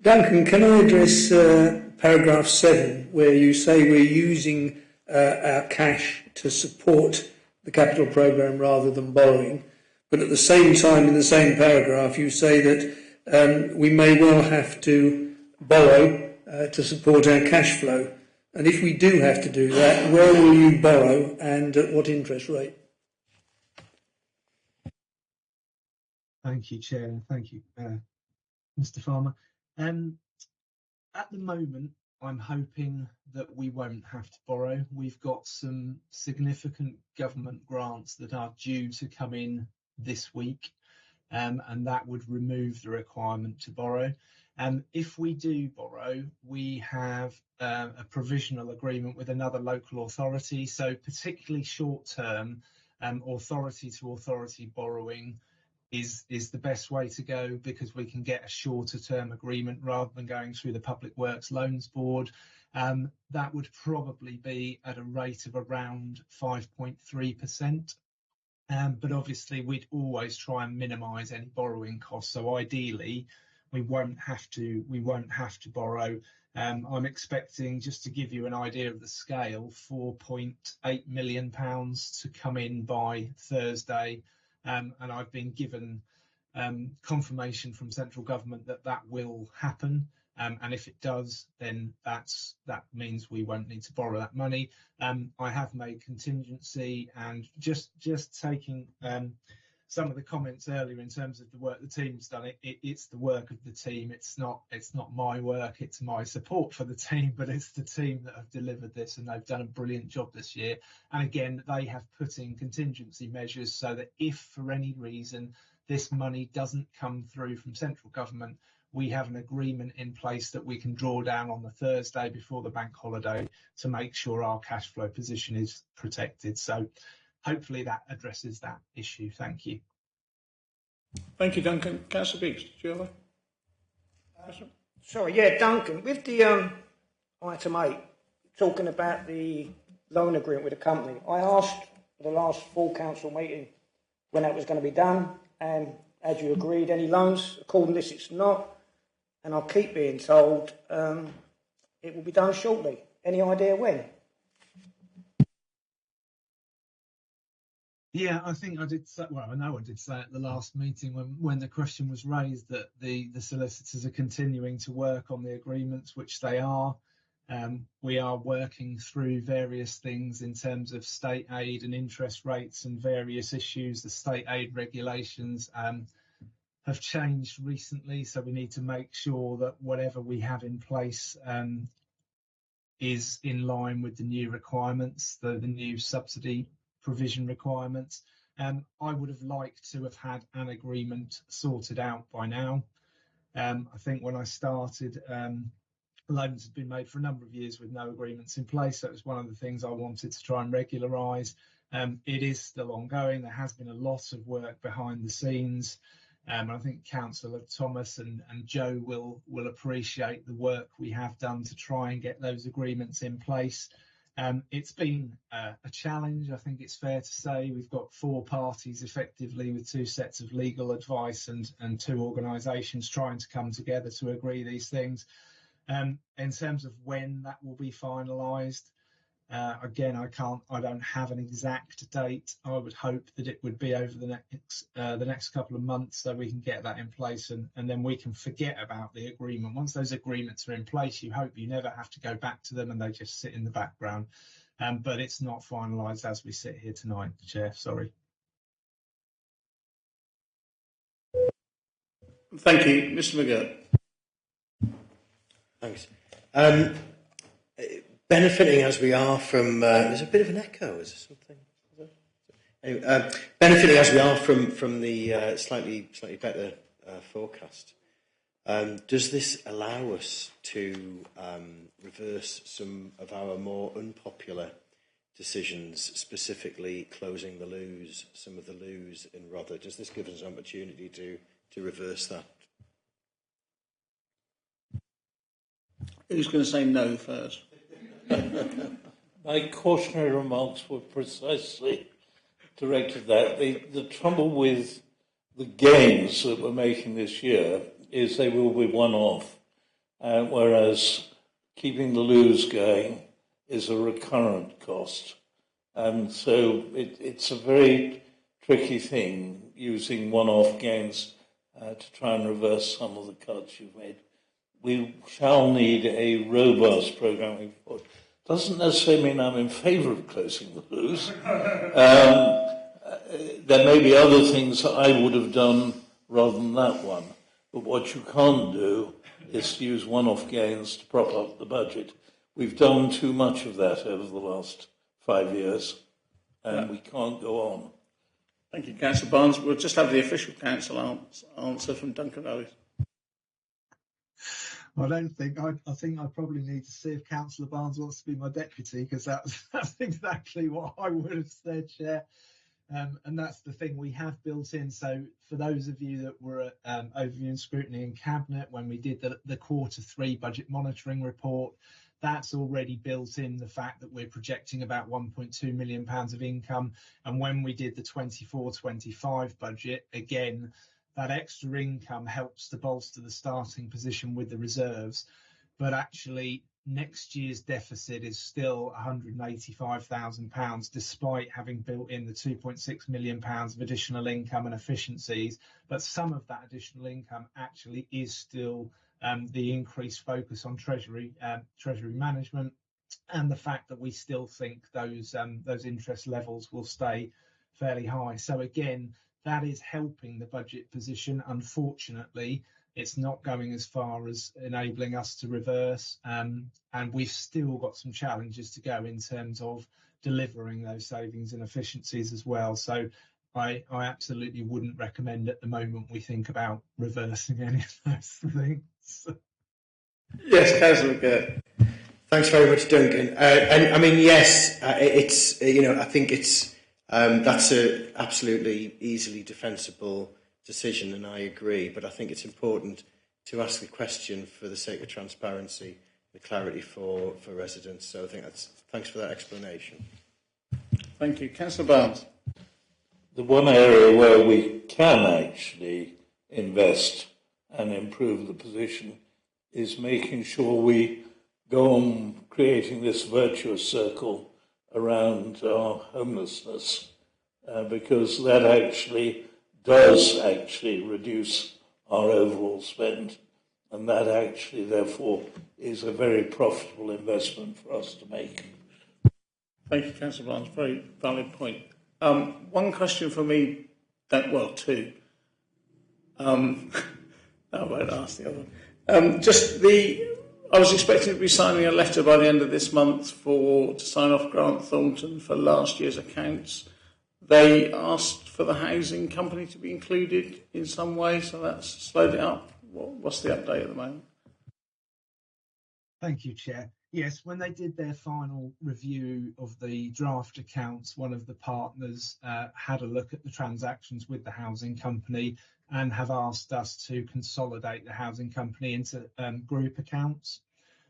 Duncan, can I address paragraph 7, where you say we're using our cash to support the capital programme rather than borrowing, but at the same time in the same paragraph you say that we may well have to borrow to support our cash flow. And if we do have to do that, where will you borrow and at what interest rate? Thank you, Chair. Thank you, Mr. Farmer. At the moment, I'm hoping that we won't have to borrow. We've got some significant government grants that are due to come in this week, and that would remove the requirement to borrow. If we do borrow, we have a provisional agreement with another local authority, so particularly short-term authority-to-authority borrowing is the best way to go, because we can get a shorter term agreement rather than going through the Public Works Loans Board. That would probably be at a rate of around 5.3%. But obviously we'd always try and minimise any borrowing costs. So ideally we won't have to borrow. I'm expecting, just to give you an idea of the scale, £4.8 million to come in by Thursday. and I've been given confirmation from central government that that will happen. And if it does, then that means we won't need to borrow that money. I have made contingency, and just taking some of the comments earlier in terms of the work the team's done. It's the work of the team. It's not my work. It's my support for the team, but it's the team that have delivered this, and they've done a brilliant job this year. And again, they have put in contingency measures so that if for any reason this money doesn't come through from central government, we have an agreement in place that we can draw down on the Thursday before the bank holiday to make sure our cash flow position is protected. So hopefully that addresses that issue. Thank you. Thank you, Duncan. Councillor Biggs, do you have a question? Sorry, yeah, Duncan, with the item 8, talking about the loan agreement with the company, I asked at the last full council meeting when that was going to be done, and had you agreed any loans? According to this, it's not, and I keep being told it will be done shortly. Any idea when? Yeah, I think I did say, well, I know I did say at the last meeting when the question was raised that the solicitors are continuing to work on the agreements, which they are. We are working through various things in terms of state aid and interest rates and various issues. The state aid regulations have changed recently, so we need to make sure that whatever we have in place is in line with the new requirements, the new subsidy provision requirements. I would have liked to have had an agreement sorted out by now. I think when I started, loans had been made for a number of years with no agreements in place. So it was one of the things I wanted to try and regularise. It is still ongoing. There has been a lot of work behind the scenes. I think Councillor Thomas and Joe will appreciate the work we have done to try and get those agreements in place. It's been a challenge, I think it's fair to say. We've got 4 parties effectively with 2 sets of legal advice and 2 organisations trying to come together to agree these things. In terms of when that will be finalised, again, I don't have an exact date. I would hope that it would be over the next couple of months, so we can get that in place, and then we can forget about the agreement. Once those agreements are in place, you hope you never have to go back to them and they just sit in the background. But it's not finalised as we sit here tonight, Chair. Sorry. Thank you, Mr. McGirt. Thanks. Benefiting as we are from, there's a bit of an echo, is there something? Anyway, benefiting as we are from the slightly better forecast, does this allow us to reverse some of our more unpopular decisions, specifically closing the loos, some of the loos in Rother? Does this give us an opportunity to reverse that? Who's going to say no first? My cautionary remarks were precisely directed at that. The trouble with the gains that we're making this year is they will be one-off, whereas keeping the loos going is a recurrent cost. And so it's a very tricky thing, using one-off gains to try and reverse some of the cuts you've made. We shall need a robust programming report. Doesn't necessarily mean I'm in favour of closing the loos. There may be other things that I would have done rather than that one. But what you can't do is to use one-off gains to prop up the budget. We've done too much of that over the last 5 years, and we can't go on. Thank you, Councillor Barnes. We'll just have the official council answer from Duncan Ellis. I think I probably need to see if Councillor Barnes wants to be my deputy, because that's exactly what I would have said, Chair. And that's the thing we have built in. So for those of you that were at overview and scrutiny in Cabinet when we did the Q3 budget monitoring report, that's already built in the fact that we're projecting about £1.2 million of income. And when we did the 24-25 budget, again, that extra income helps to bolster the starting position with the reserves. But actually, next year's deficit is still £185,000, despite having built in the £2.6 million of additional income and efficiencies. But some of that additional income actually is still the increased focus on treasury management, and the fact that we still think those interest levels will stay fairly high. So again, that is helping the budget position. Unfortunately, it's not going as far as enabling us to reverse, and we've still got some challenges to go in terms of delivering those savings and efficiencies as well. So I absolutely wouldn't recommend at the moment we think about reversing any of those things. Yes, Councillor McGurk. Thanks very much, Duncan. And I mean, yes, it's I think it's that's a absolutely easily defensible decision, and I agree. But I think it's important to ask the question for the sake of transparency, the clarity for residents. So I think thanks for that explanation. Thank you, Councillor Barnes. The one area where we can actually invest and improve the position is making sure we go on creating this virtuous circle around our homelessness, because that actually does reduce our overall spend, and that actually therefore is a very profitable investment for us to make. Thank you, Councillor Barnes. Very valid point. One question for me, two. I won't ask the other one. I was expecting to be signing a letter by the end of this month to sign off Grant Thornton for last year's accounts. They asked for the housing company to be included in some way, so that's slowed it up. What's the update at the moment? Thank you, Chair. Yes, when they did their final review of the draft accounts, one of the partners had a look at the transactions with the housing company and have asked us to consolidate the housing company into group accounts.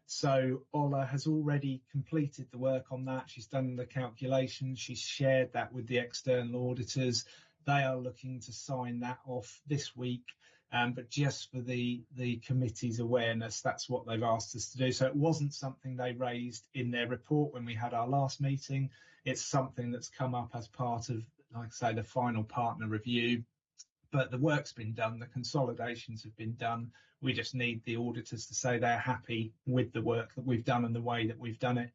So Ola has already completed the work on that. She's done the calculations. She's shared that with the external auditors. They are looking to sign that off this week. But just for the committee's awareness, that's what they've asked us to do. So it wasn't something they raised in their report when we had our last meeting. It's something that's come up as part of, like I say, the final partner review. But the work's been done, the consolidations have been done. We just need the auditors to say they're happy with the work that we've done and the way that we've done it.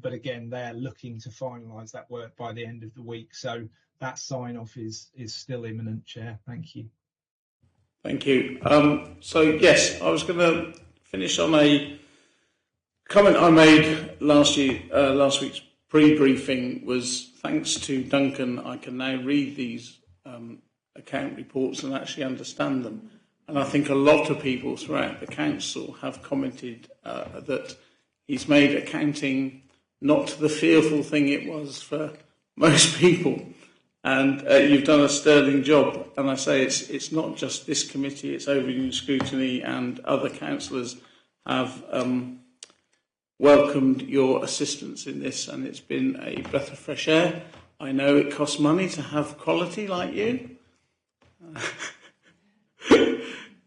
But again, they're looking to finalise that work by the end of the week. So that sign-off is still imminent, Chair. Thank you. Thank you. So, yes, I was going to finish on a comment I made last week's pre-briefing was, thanks to Duncan, I can now read these account reports and actually understand them. And I think a lot of people throughout the council have commented that he's made accounting not the fearful thing it was for most people. And you've done a sterling job. And I say it's not just this committee, it's overdue scrutiny, and other councillors have welcomed your assistance in this, and it's been a breath of fresh air. I know it costs money to have quality like you.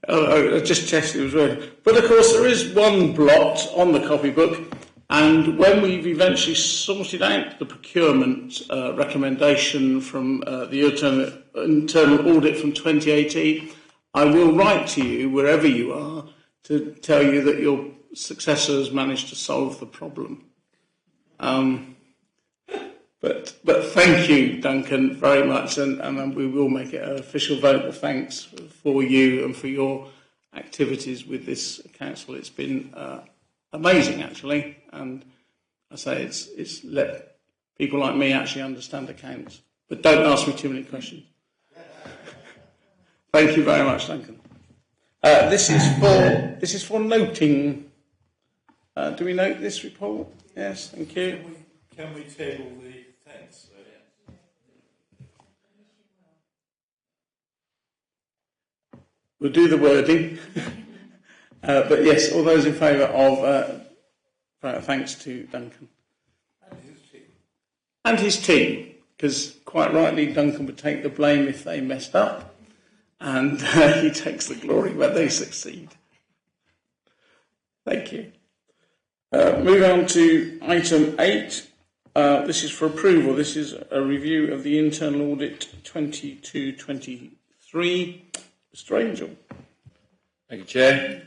I just tested it was right. But of course there is one blot on the copybook, and when we've eventually sorted out the procurement recommendation from the internal audit from 2018, I will write to you wherever you are to tell you that your successor has managed to solve the problem. But thank you, Duncan, very much, and we will make it an official vote of thanks for you and for your activities with this council. It's been amazing, actually, and I say it's let people like me actually understand accounts. But don't ask me too many questions. Thank you very much, Duncan. This is for noting. Do we note this report? Yes, thank you. Can we table the thanks? We'll do the wording. But yes, all those in favour of thanks to Duncan. And his team, because quite rightly Duncan would take the blame if they messed up, and he takes the glory when they succeed. Thank you. Moving on to item 8. This is for approval. This is a review of the internal audit 22-23. Mr. Angel. Thank you, Chair.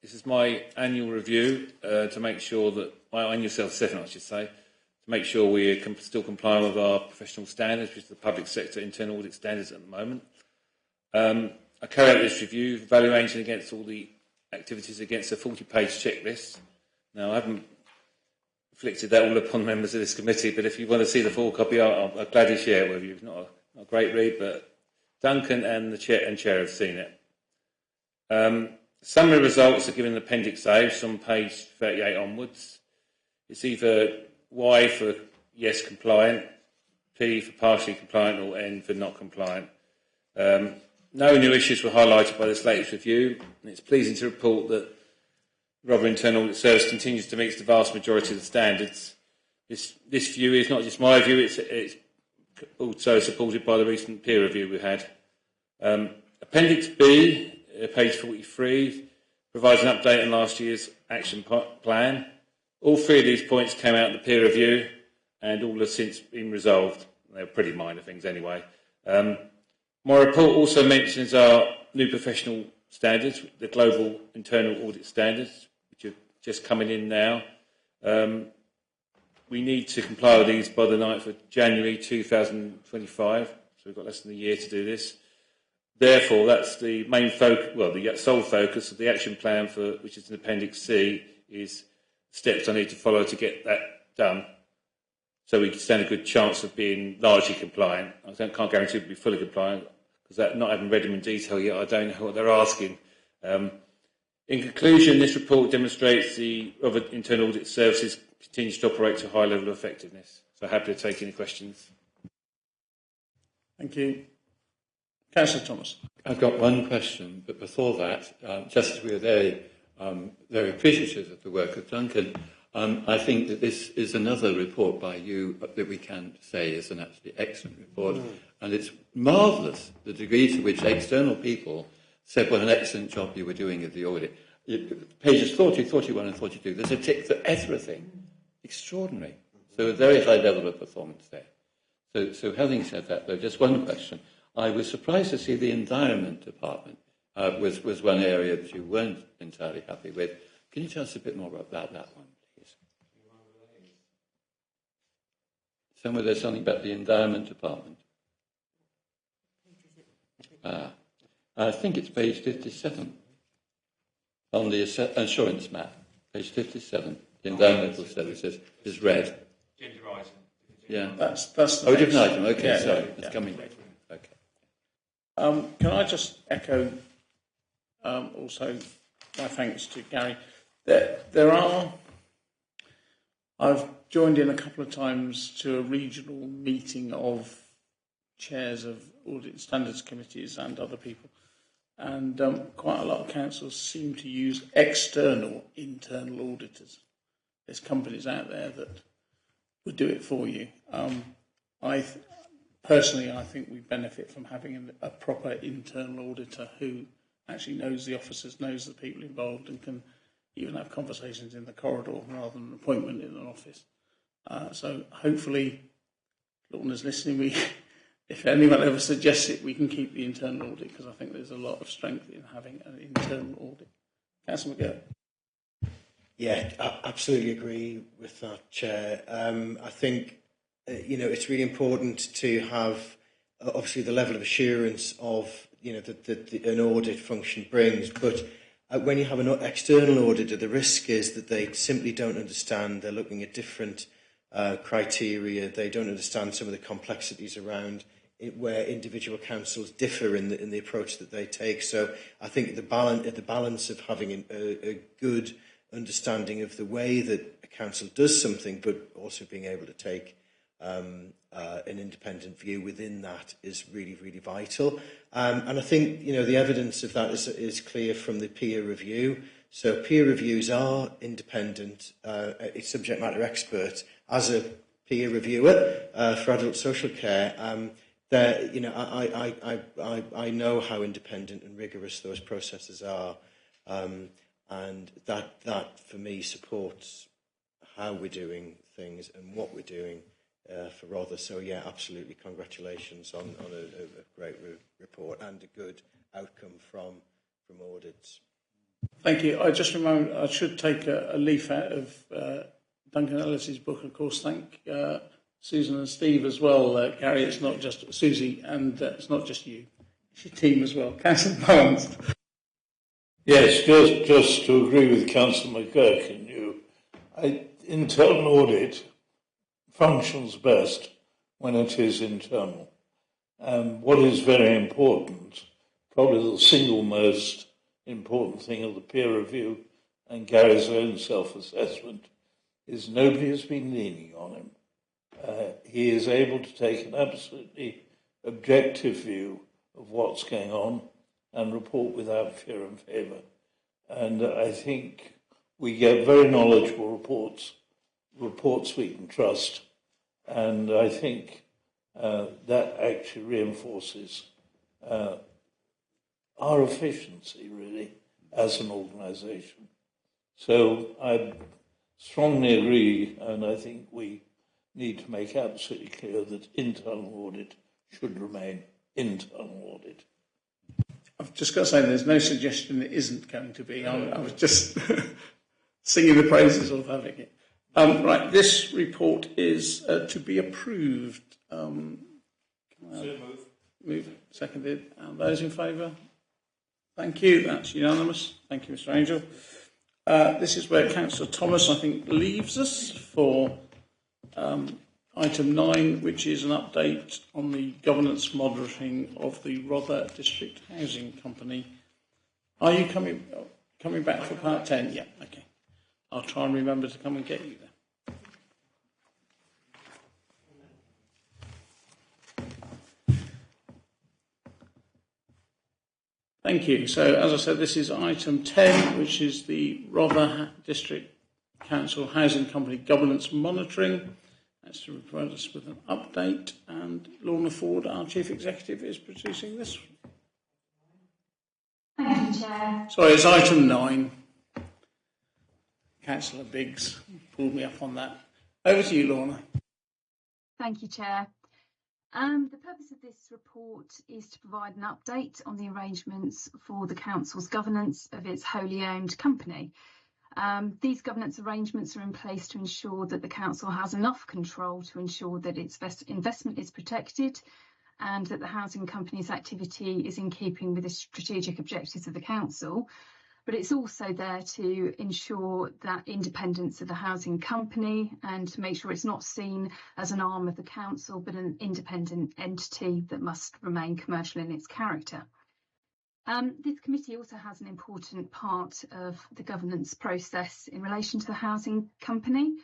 This is my annual review to make sure that, my annual self-assessment, I should say, to make sure we are still complying with our professional standards, which is the public sector internal audit standards at the moment. I carry out this review, evaluating against all the activities against a 40-page checklist. Now, I haven't inflicted that all upon members of this committee, but if you want to see the full copy, I'll gladly share it with you. It's not a great read, but Duncan and the chair have seen it. Summary results are given in Appendix A, which is on page 38 onwards. It's either Y for yes compliant, P for partially compliant, or N for not compliant. No new issues were highlighted by this latest review, and it's pleasing to report that Rother Internal Audit Service continues to meet the vast majority of the standards. This view is not just my view, it's also supported by the recent peer review we had. Appendix B, page 43, provides an update on last year's action plan. All 3 of these points came out in the peer review and all have since been resolved. They're pretty minor things anyway. My report also mentions our new professional standards, the Global Internal Audit Standards, which are just coming in now. We need to comply with these by the 9th of January 2025, so we've got less than a year to do this. Therefore, that's the main focus, well, the sole focus of the action plan, which is in Appendix C, is steps I need to follow to get that done, so we can stand a good chance of being largely compliant. I can't guarantee we'll be fully compliant, because not having read them in detail yet, I don't know what they're asking. In conclusion, this report demonstrates the other internal audit services continues to operate to a high level of effectiveness. So happy to take any questions. Thank you. Councillor Thomas. I've got one question, but before that, just as we are very appreciative of the work of Duncan, I think that this is another report by you that we can say is an absolutely excellent report. And it's marvellous the degree to which external people said what an excellent job you were doing of the audit. Pages 40, 41 and 42, there's a tick for everything. Extraordinary. So a very high level of performance there. So having said that, though, just one question. I was surprised to see the Environment Department was one area that you weren't entirely happy with. Can you tell us a bit more about that one, please? Somewhere there's something about the Environment Department. I think it's page 57 on the insurance map. Page 57, the environmental services is red. Ginger item. Yeah, that's the different item. Okay, yeah, sorry, yeah. it's coming later. Okay. Can I just echo also my thanks to Gary? I've joined in a couple of times to a regional meeting of chairs of audit standards committees and other people, and quite a lot of councils seem to use external internal auditors. There's companies out there that would do it for you. Personally, I think we benefit from having a proper internal auditor who actually knows the officers, knows the people involved, and can even have conversations in the corridor rather than an appointment in an office. So hopefully, Lorna's listening. If anyone ever suggests it, we can keep the internal audit, because I think there's a lot of strength in having an internal audit. Councillor McGirt. Yeah, I absolutely agree with that, Chair. I think it's really important to have obviously the level of assurance of that an audit function brings, but when you have an external auditor, the risk is that they simply don't understand. They're looking at different criteria. They don't understand some of the complexities around it, where individual councils differ in the approach that they take. So I think the balance of having a good understanding of the way that a council does something, but also being able to take an independent view within that is really, really vital. And I think the evidence of that is clear from the peer review. So peer reviews are independent, a subject matter expert as a peer reviewer for adult social care. I know how independent and rigorous those processes are, and that for me supports how we're doing things and what we're doing for Rother. So yeah, absolutely, congratulations on a great report and a good outcome from audits. Thank you. I just remember I should take a leaf out of Duncan Ellis's book. Of course, thank Susan and Steve as well. Gary, it's not just Susie, and it's not just you. It's your team as well. Councillor Barnes. Yes, just to agree with Councillor McGurk and you, internal audit functions best when it is internal. What is very important, probably the single most important thing of the peer review and Gary's own self-assessment, is nobody has been leaning on him. He is able to take an absolutely objective view of what's going on and report without fear and favour. And I think we get very knowledgeable reports we can trust, and I think that actually reinforces our efficiency, really, as an organisation. So I strongly agree, and I think we need to make absolutely clear that internal audit should remain internal audit. I've just got to say there's no suggestion it isn't going to be. I was just singing the praises of having it. Right, this report is to be approved. Move. Seconded. Those in favour? Thank you. That's unanimous. Thank you, Mr. Angel. This is where Councillor Thomas, I think, leaves us for item 9, which is an update on the governance monitoring of the Rother District Housing Company. Are you coming back for part 10? Yeah, okay. I'll try and remember to come and get you there. Thank you. So, as I said, this is item 10, which is the Rother District Council Housing Company Governance Monitoring. That's to provide us with an update. And Lorna Ford, our Chief Executive, is producing this one. Thank you, Chair. Sorry, it's item 9. Councillor Biggs pulled me up on that. Over to you, Lorna. Thank you, Chair. The purpose of this report is to provide an update on the arrangements for the Council's governance of its wholly owned company. These governance arrangements are in place to ensure that the Council has enough control to ensure that its investment is protected and that the housing company's activity is in keeping with the strategic objectives of the Council. But it's also there to ensure that independence of the housing company and to make sure it's not seen as an arm of the council, but an independent entity that must remain commercial in its character. This committee also has an important part of the governance process in relation to the housing company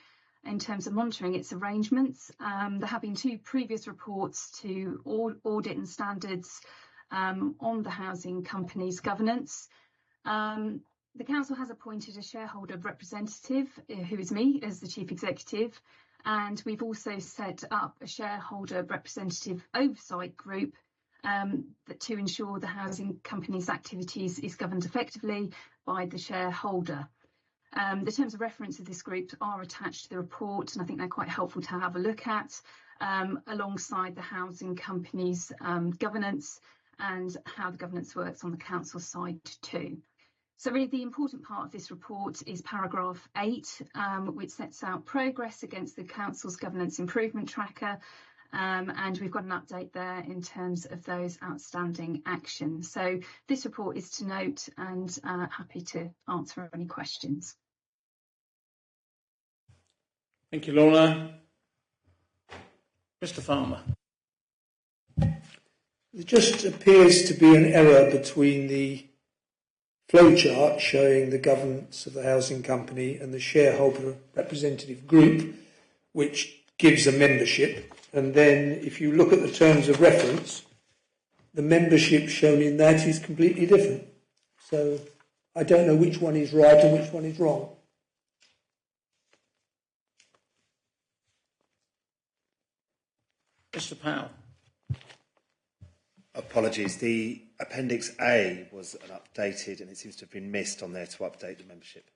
in terms of monitoring its arrangements. There have been 2 previous reports to audit and standards on the housing company's governance. The council has appointed a shareholder representative, who is me as the chief executive, and we've also set up a shareholder representative oversight group to ensure the housing company's activities is governed effectively by the shareholder. The terms of reference of this group are attached to the report, and I think they're quite helpful to have a look at, alongside the housing company's governance and how the governance works on the council side too. So really the important part of this report is paragraph 8, which sets out progress against the council's governance improvement tracker, and we've got an update there in terms of those outstanding actions. So this report is to note, and happy to answer any questions. Thank you, Lorna. Mr. Farmer. There just appears to be an error between the flowchart showing the governance of the housing company and the shareholder representative group, which gives a membership. And then if you look at the terms of reference, the membership shown in that is completely different. So I don't know which one is right and which one is wrong. Mr. Powell. Apologies. The Appendix A was updated and it seems to have been missed on there to update the membership.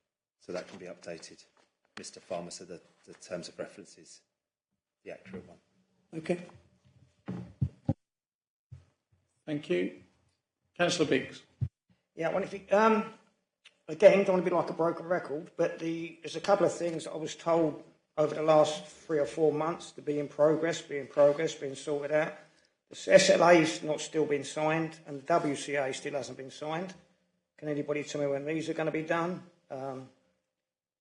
So that can be updated. Mr. Farmer, so the terms of reference is the accurate one. Okay. Thank you. Councillor Biggs. Yeah, well, if you, again, don't want to be like a broken record, but there's a couple of things that I was told over the last 3 or 4 months to be in progress, being sorted out. The SLA's not still been signed, and the WCA still hasn't been signed. Can anybody tell me when these are going to be done?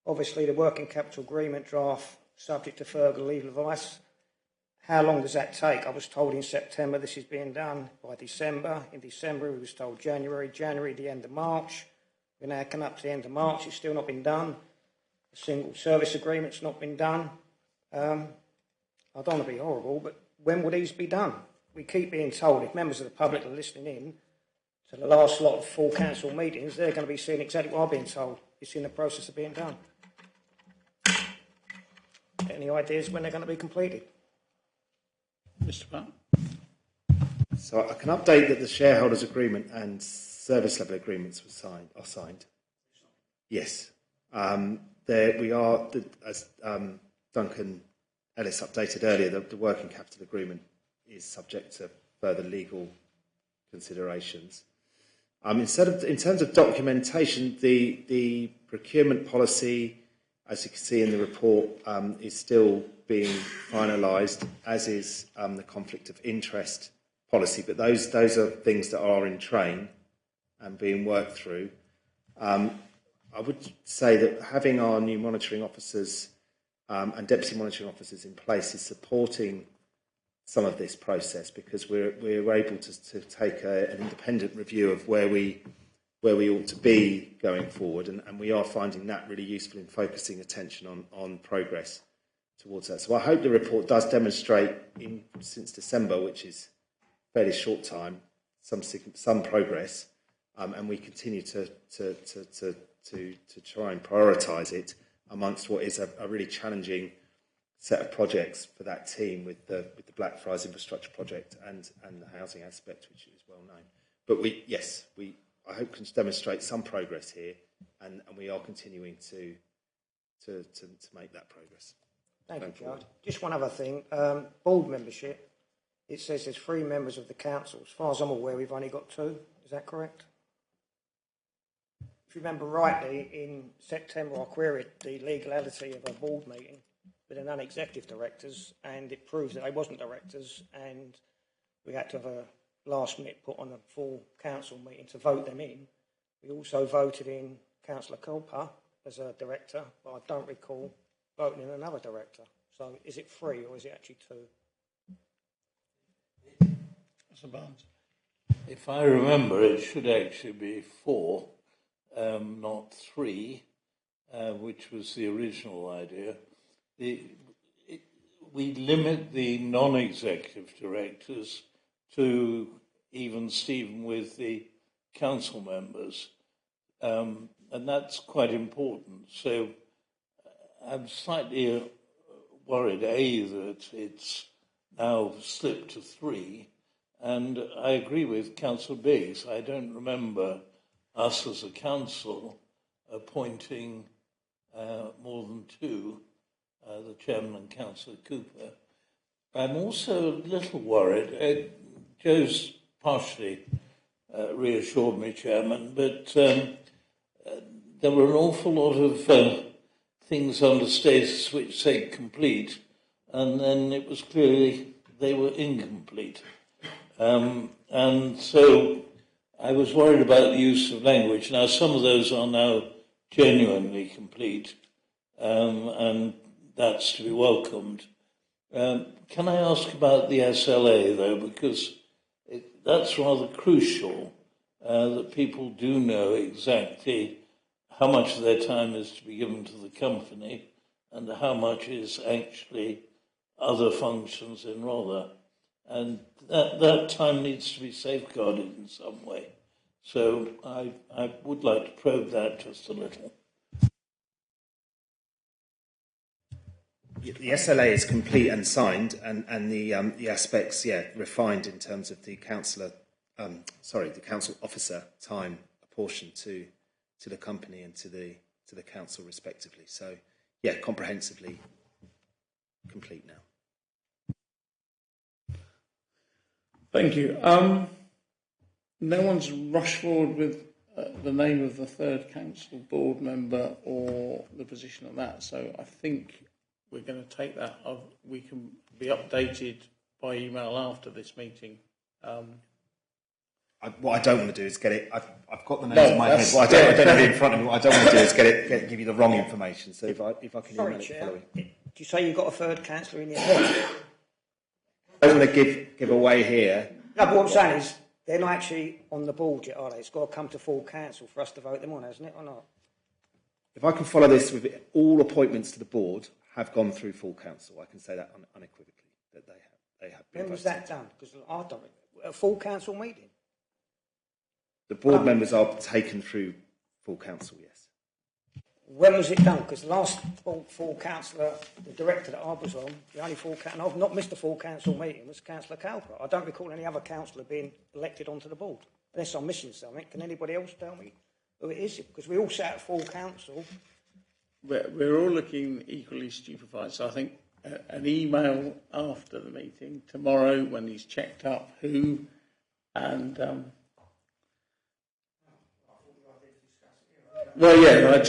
Obviously, the working capital agreement draft, subject to further legal advice. How long does that take? I was told in September this is being done by December. In December, we was told January, the end of March. We're now coming up to the end of March. It's still not been done. The single service agreement's not been done. I don't want to be horrible, but when will these be done? We keep being told, if members of the public are listening in to the last lot of full council meetings, they're going to be seeing exactly what I've been told. It's in the process of being done. Any ideas when they're going to be completed? Mr. Butt. So I can update that the shareholders' agreement and service level agreements are signed. Yes. There we are, as Duncan Ellis updated earlier, the working capital agreement is subject to further legal considerations. In terms of documentation, the procurement policy, as you can see in the report, is still being finalised, as is the conflict of interest policy. But those are things that are in train and being worked through. I would say that having our new monitoring officers and deputy monitoring officers in place is supporting some of this process, because we're able to take an independent review of where we ought to be going forward, and we are finding that really useful in focusing attention on progress towards that. So I hope the report does demonstrate, since December, which is a fairly short time, some progress, and we continue to try and prioritise it amongst what is a really challenging set of projects for that team, with the Blackfriars infrastructure project and the housing aspect, which is well known. But I hope can demonstrate some progress here, and we are continuing to make that progress. Thank you, Charles. Just one other thing. Board membership. It says there's 3 members of the council. As far as I'm aware, we've only got 2. Is that correct? If you remember rightly, in September I queried the legality of a board meeting with the non-executive directors, and it proves that they wasn't directors, and we had to have a last minute put on a full council meeting to vote them in. We also voted in Councillor Culper as a director, but I don't recall voting in another director. So is it 3 or is it actually 2? Mr. Barnes. If I remember, it should actually be 4, not 3, which was the original idea. We limit the non-executive directors to even Stephen with the council members, and that's quite important. So I'm slightly worried, that it's now slipped to 3, and I agree with Councillor Biggs. I don't remember us as a council appointing more than 2, the chairman and Councillor Cooper. I'm also a little worried. Joe's partially reassured me, Chairman, but there were an awful lot of things under status which said complete, and then it was clearly they were incomplete. And so I was worried about the use of language. Now, some of those are now genuinely complete, and that's to be welcomed. Can I ask about the SLA, though, because that's rather crucial, that people do know exactly how much of their time is to be given to the company and how much is actually other functions in Rother. And that time needs to be safeguarded in some way. So I would like to probe that just a little. The SLA is complete and signed, and the aspects, refined in terms of the council officer time apportioned to the company and to the council respectively. So yeah, comprehensively complete now. Thank you. No one's rushed forward with the name of the third council board member or the position of that, so I think we're going to take that. We can be updated by email after this meeting. What I don't want to do is get it. I've got the names in my head. What I don't have it in front of me. What I don't want to do is give you the wrong information. So if I can email it following. Do you say you've got a third councillor in your head? I don't want to give away here. No, but what I'm saying is they're not actually on the board yet, are they? It's got to come to full council for us to vote them on, hasn't it, or not? If I can follow this with it, all appointments to the board have gone through full council. I can say that unequivocally that they have been. When was that done? Because I've done it at a full council meeting. The board members are taken through full council, yes. When was it done? Because the last full councillor, the director that I was on, the only full council, I've not missed a full council meeting, was Councillor Cowper. I don't recall any other councillor being elected onto the board. Unless I'm missing something. Can anybody else tell me who it is? Because we all sat at full council. We're all looking equally stupefied, so I think an email after the meeting tomorrow when he's checked up who and well, yeah,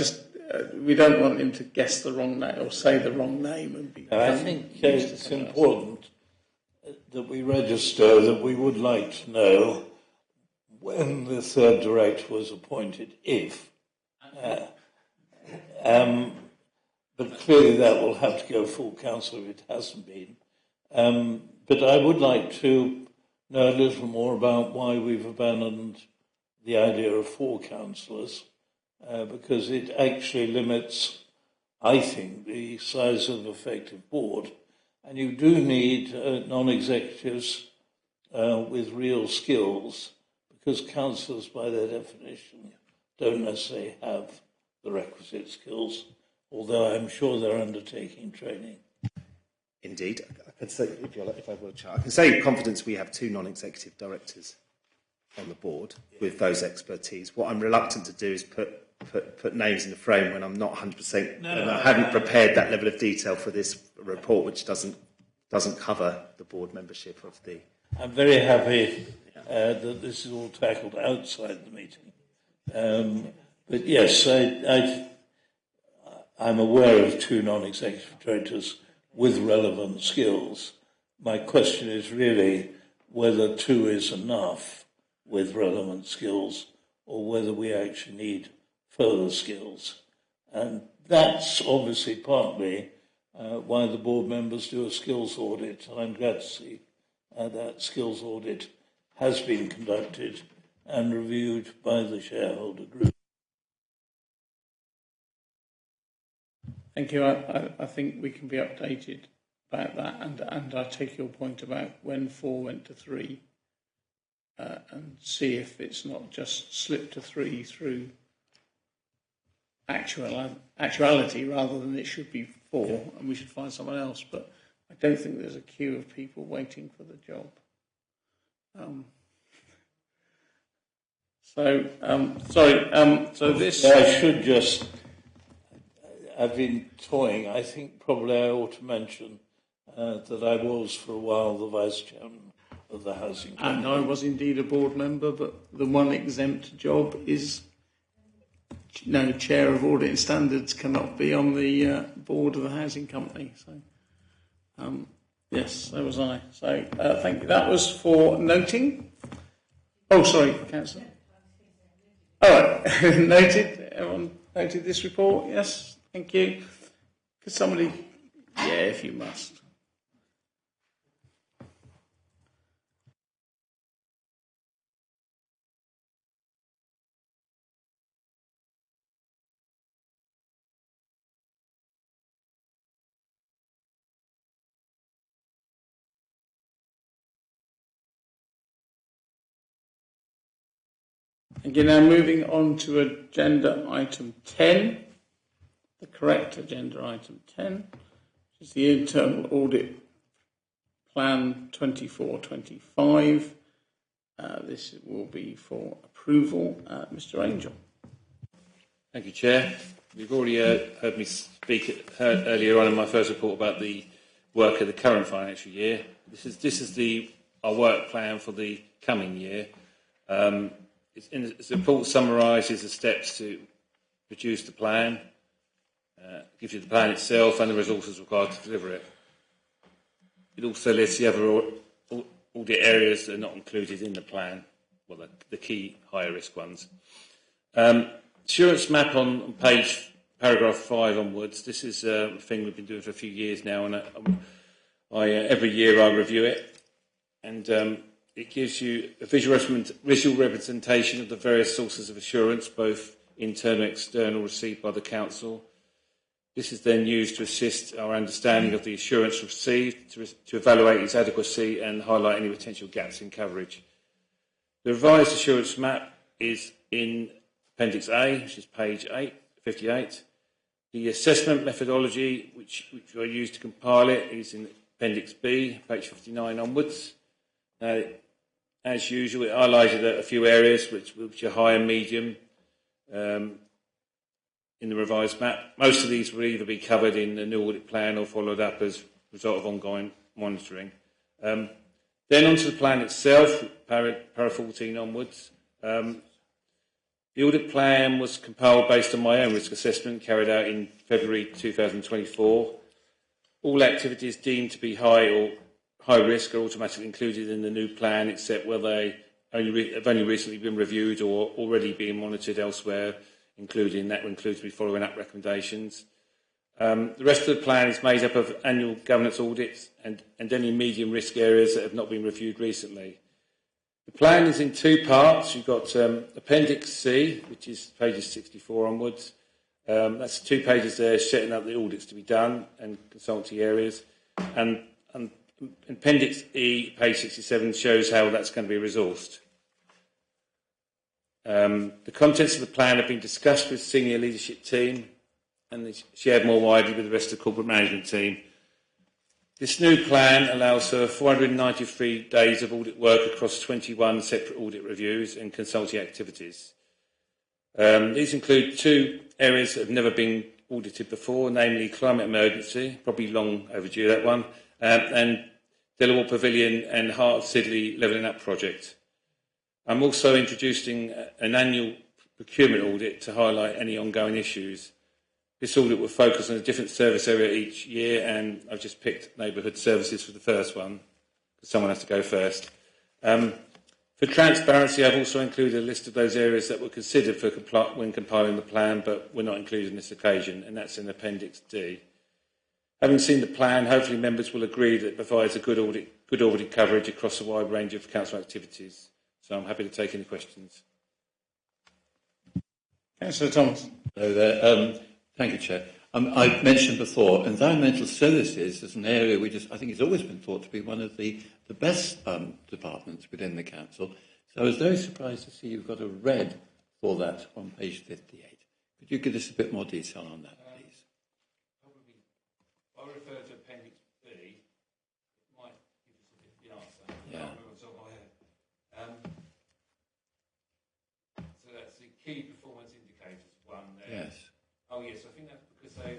we don't want him to guess the wrong name or say the wrong name. And be. I think it's important that we register that we would like to know when the third director was appointed, if. But clearly that will have to go full council if it hasn't been. But I would like to know a little more about why we've abandoned the idea of 4 councillors. Because it actually limits, I think, the size of the effective board. And you do need non-executives with real skills, because councillors, by their definition, don't necessarily have the requisite skills, although I'm sure they're undertaking training. Indeed. I can say, if I will, Chair, I can say with confidence we have 2 non-executive directors on the board with those expertise. What I'm reluctant to do is put names in the frame when I'm not 100%. And I haven't prepared that level of detail for this report, which doesn't cover the board membership of the. I'm very happy that this is all tackled outside the meeting. But yes, I'm aware of 2 non-executive directors with relevant skills. My question is really whether 2 is enough with relevant skills, or whether we actually need further skills. And that's obviously partly why the board members do a skills audit. And I'm glad to see that skills audit has been conducted and reviewed by the shareholder group. Thank you. I think we can be updated about that, and I take your point about when 4 went to 3, and see if it's not just slipped to 3 through actuality rather than it should be 4, and we should find someone else. But I don't think there's a queue of people waiting for the job. So this. I should just. I've been toying. I think probably I ought to mention that I was for a while the vice chairman of the housing company. And I was indeed a board member, but the one exempt job is. No, chair of audit and standards cannot be on the board of the housing company. So, yes, so was I. So, thank you. That was for noting. Oh, sorry, Councillor. All right, noted. Everyone noted this report? Yes, thank you. Could somebody? Yeah, if you must. Again, now moving on to agenda item 10, the correct agenda item 10, which is the internal audit plan 24-25. This will be for approval. Mr. Angel. Thank you, Chair. You've already heard me speak earlier on in my first report about the work of the current financial year. This is our work plan for the coming year. The report summarises the steps to produce the plan, gives you the plan itself and the resources required to deliver it. It also lists the other audit areas that are not included in the plan, well, the key higher risk ones. Assurance map on paragraph 5 onwards. This is a thing we've been doing for a few years now, and every year I review it, and it gives you a visual representation of the various sources of assurance, both internal and external, received by the Council. This is then used to assist our understanding of the assurance received, to evaluate its adequacy and highlight any potential gaps in coverage. The revised assurance map is in Appendix A, which is page 58. The assessment methodology, which I used to compile it, is in Appendix B, page 59 onwards. Now, as usual, it highlighted a few areas which are high and medium in the revised map. Most of these will either be covered in the new audit plan or followed up as a result of ongoing monitoring. Then onto the plan itself, para 14 onwards. The audit plan was compiled based on my own risk assessment carried out in February 2024. All activities deemed to be high risk are automatically included in the new plan, except where they have only recently been reviewed or already being monitored elsewhere, including that includes me following up recommendations. The rest of the plan is made up of annual governance audits and any medium risk areas that have not been reviewed recently. The plan is in two parts. You've got Appendix C, which is pages 64 onwards. That's 2 pages there setting up the audits to be done and consultancy areas. And Appendix E, page 67, shows how that's going to be resourced. The contents of the plan have been discussed with senior leadership team and shared more widely with the rest of the corporate management team. This new plan allows for 493 days of audit work across 21 separate audit reviews and consulting activities. These include 2 areas that have never been audited before, namely climate emergency, probably long overdue that one, and Delaware Pavilion and Heart of Sidley Levelling Up project. I'm also introducing an annual procurement audit to highlight any ongoing issues. This audit will focus on a different service area each year, and I've just picked neighbourhood services for the first one, because someone has to go first. For transparency, I've also included a list of those areas that were considered when compiling the plan, but were not included in this occasion, and that's in Appendix D. Having seen the plan, hopefully members will agree that it provides a good audit coverage across a wide range of council activities. So I'm happy to take any questions. Councillor Thomas. Hello there. Thank you, Chair. I mentioned before, environmental services is an area I think it's always been thought to be one of the best departments within the council. So I was very surprised to see you've got a red for that on page 58. Could you give us a bit more detail on that, please? Probably, I'll refer to Appendix B. It might give us a bit of the answer. Yeah. So that's the key performance indicators one there. Yes. Oh yes, I think that's because they.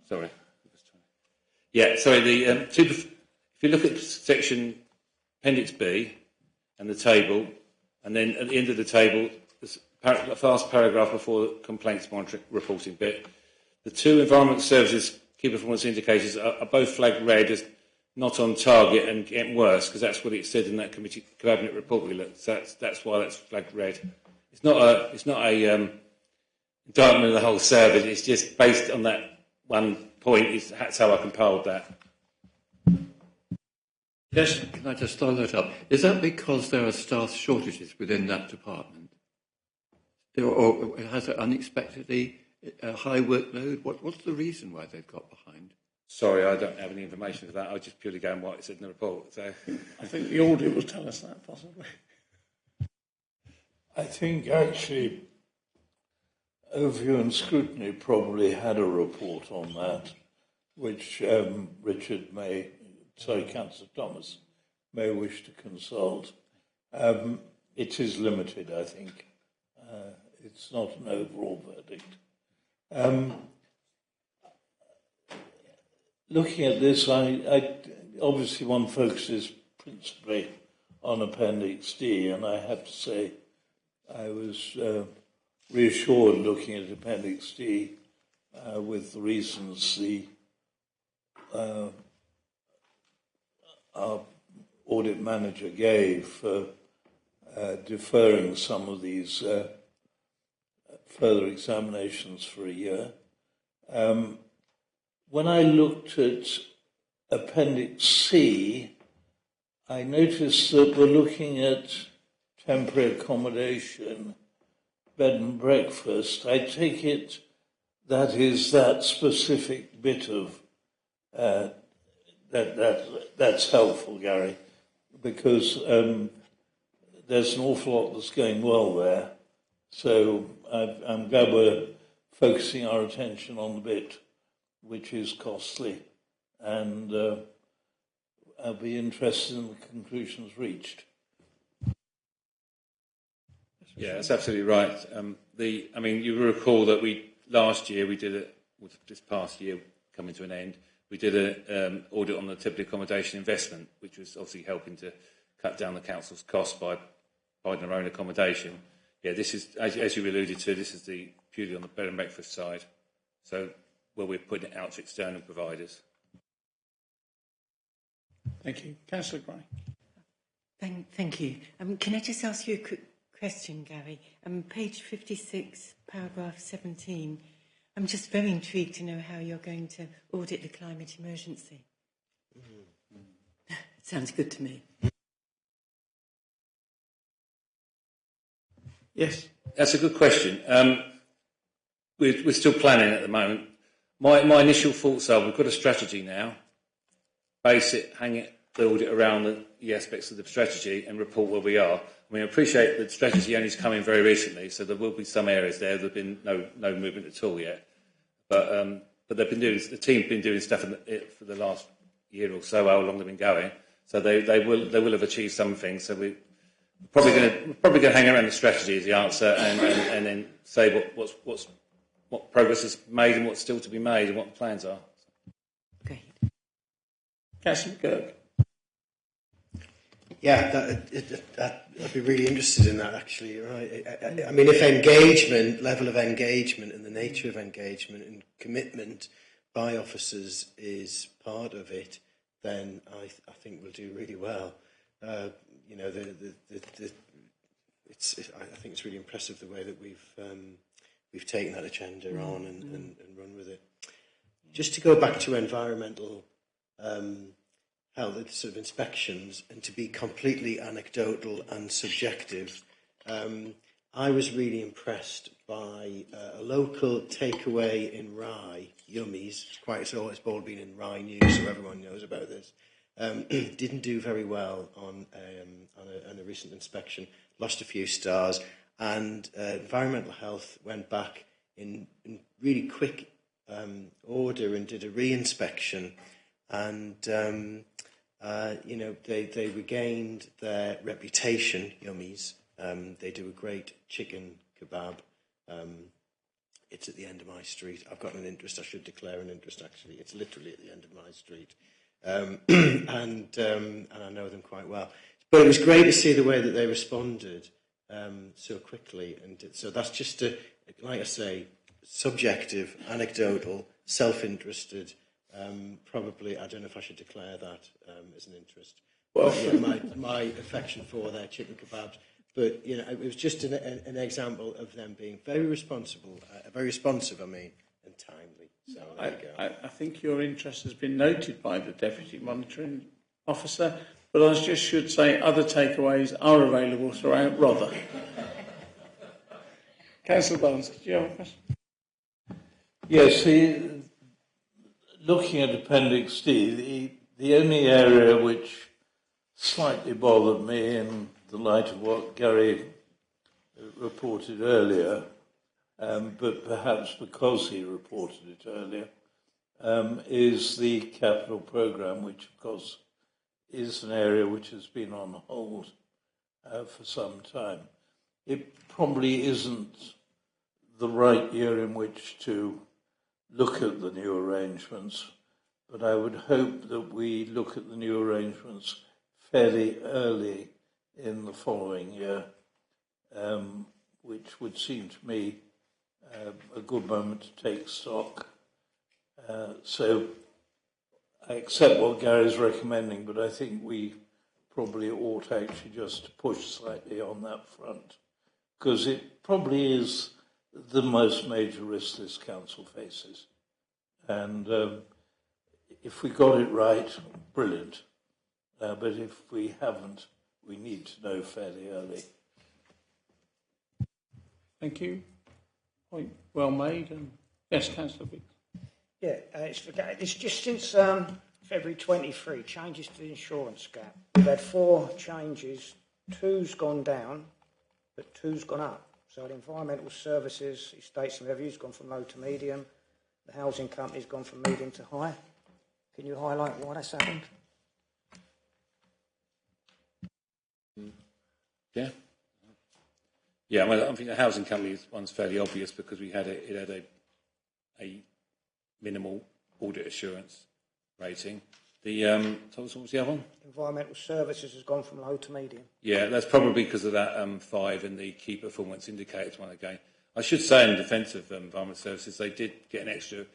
Sorry. Yeah, sorry. If you look at section Appendix B and the table, and then at the end of the table, the last paragraph before the complaints monitoring reporting bit, the 2 environment services key performance indicators are both flagged red as not on target and getting worse, because that's what it said in that committee cabinet report we looked. So that's why that's flagged red. It's not a indictment of the whole service. It's just based on that one point. That's how I compiled that. Yes. Can I just follow that up? Is that because there are staff shortages within that department? Or has it unexpectedly a high workload? What's the reason why they've got behind? Sorry, I don't have any information for that. I was just purely going what it said in the report. So I think the audit will tell us that, possibly. I think actually Overview and Scrutiny probably had a report on that, which Councillor Thomas may wish to consult. It is limited, I think. It's not an overall verdict. Looking at this, I obviously one focuses principally on Appendix D, and I have to say I was reassured looking at Appendix D with the reasons our audit manager gave for deferring some of these further examinations for a year. When I looked at Appendix C, I noticed that we're looking at temporary accommodation, bed and breakfast. I take it that is that specific bit of that's helpful, Gary, because there's an awful lot that's going well there. So I'm glad we're focusing our attention on the bit which is costly, and I'll be interested in the conclusions reached. yeah, that's absolutely right. You will recall that last year we did it, with this past year coming to an end, we did an audit on the temporary accommodation investment, which was obviously helping to cut down the council's costs by providing their own accommodation. Yeah, this is, as you alluded to, this is purely on the bed and breakfast side. So, where we're putting it out to external providers. Thank you. Councillor Gray. Thank you. Can I just ask you a quick question, Gary? Page 56, paragraph 17. I'm just very intrigued to know how you're going to audit the climate emergency. Sounds good to me. Yes. That's a good question. We're still planning at the moment. My initial thoughts are we've got a strategy now, base it, hang it, build it around the aspects of the strategy and report where we are. I mean, I appreciate that strategy only has come in very recently, so there will be some areas there that have been no movement at all yet. But they've been doing, the team's been doing stuff for the last year or so, how long they've been going. So they will have achieved some things. So we're probably going to hang around the strategy as the answer, and then say what progress is made and what's still to be made and what the plans are. Great. Councillor Kirk. Yeah, I'd be really interested in that, actually. Right? I mean, if level of engagement and the nature of engagement and commitment by officers is part of it, then I think we'll do really well. I think it's really impressive the way that we've taken that agenda on and run with it. Just to go back to environmental health, sort of inspections, and to be completely anecdotal and subjective, I was really impressed by a local takeaway in Rye, Yummies. It's always been in Rye news, so everyone knows about this. Didn't do very well on a recent inspection, lost a few stars, and environmental health went back in really quick order and did a re-inspection, and they regained their reputation. Yummies. They do a great chicken kebab. It's at the end of my street. I've got an interest. I should declare an interest, actually. It's literally at the end of my street. And I know them quite well. But it was great to see the way that they responded so quickly. And so that's just, like I say, subjective, anecdotal, self-interested. Probably, I don't know if I should declare that as an interest. Well, yeah, my affection for their chicken kebabs. But it was just an example of them being very responsive. And timely. So there you go. I think your interest has been noted by the Deputy Monitoring Officer, but I just should say other takeaways are available throughout Rother. Councillor Barnes, do you have a question? Yes, looking at Appendix D, the only area which slightly bothered me in the light of what Gary reported earlier, but perhaps because he reported it earlier, is the capital programme, which of course is an area which has been on hold for some time. It probably isn't the right year in which to look at the new arrangements, but I would hope that we look at the new arrangements fairly early in the following year, which would seem to me a good moment to take stock. So I accept what Gary's recommending, but I think we probably ought actually just to push slightly on that front, because it probably is the most major risk this council faces. And if we got it right, brilliant. But if we haven't, we need to know fairly early. Thank you. Point well made. Yes, Councillor Biggs. Yeah, it's just since February 23, changes to the insurance gap. We've had 4 changes. 2's gone down, but 2's gone up. So the environmental services, estates and revenues gone from low to medium. The housing company's gone from medium to high. Can you highlight why that's happened? Yeah. Yeah, well, I think the housing company one's fairly obvious because it had a minimal audit assurance rating. So what was the other one? Environmental services has gone from low to medium. Yeah, that's probably because of that 5 and the key performance indicators one again. I should say in defence of environmental services, they did get an extra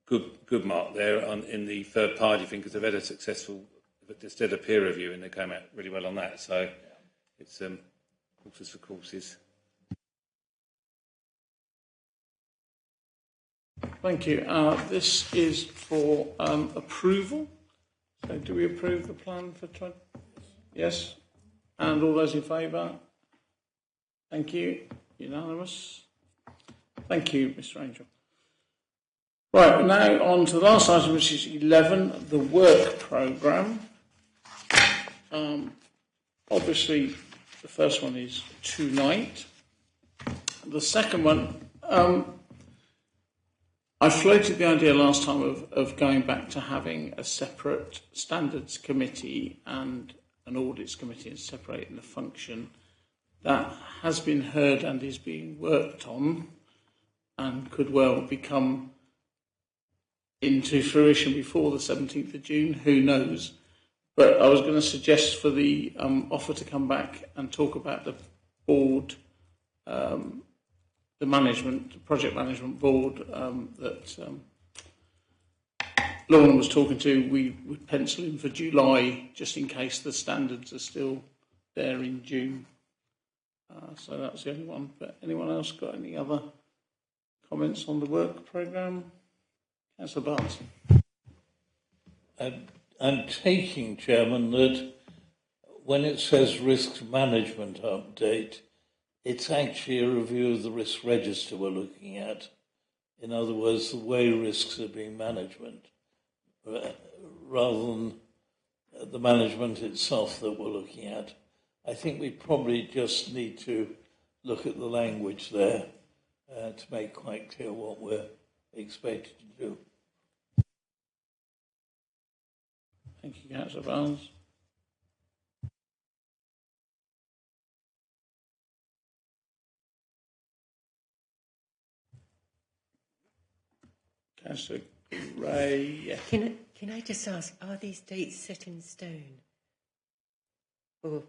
good mark there in the third party thing because they've had a successful, just did a peer review and they came out really well on that. So it's horses for courses. Thank you. This is for approval. So do we approve the plan for 20? Yes. And all those in favour? Thank you. Unanimous. Thank you, Mr. Angel. Right, now on to the last item, which is 11, the work programme. Obviously, the first one is tonight. The second one, I floated the idea last time of going back to having a separate standards committee and an audits committee and separating the function. That has been heard and is being worked on and could well become into fruition before the 17th of June, who knows. But I was going to suggest for the offer to come back and talk about the board, the project management board that Lorna was talking to, we would pencil in for July, just in case the standards are still there in June. So that's the only one. But anyone else got any other comments on the work programme? Councillor Barnes. I'm taking, Chairman, that when it says risk management update, it's actually a review of the risk register we're looking at. In other words, the way risks are being managed, rather than the management itself that we're looking at. I think we probably just need to look at the language there to make quite clear what we're expected to do. Thank you, Councillor Barnes. Councillor Gray. Yeah. Can I just ask, are these dates set in stone? Or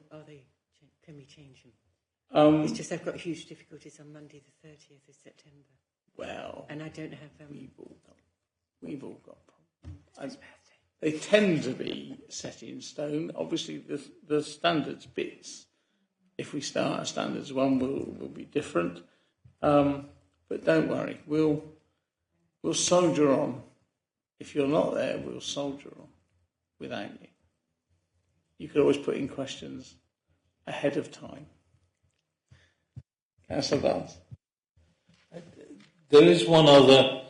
can we change them? It's just I've got huge difficulties on Monday the 30th of September. Well. And I don't have... We've all got problems. They tend to be set in stone. Obviously, the standards bits, if we start a standards one, will be different. But don't worry, we'll soldier on. If you're not there, we'll soldier on without you. you could always put in questions ahead of time. Councillor Barnes. There is one other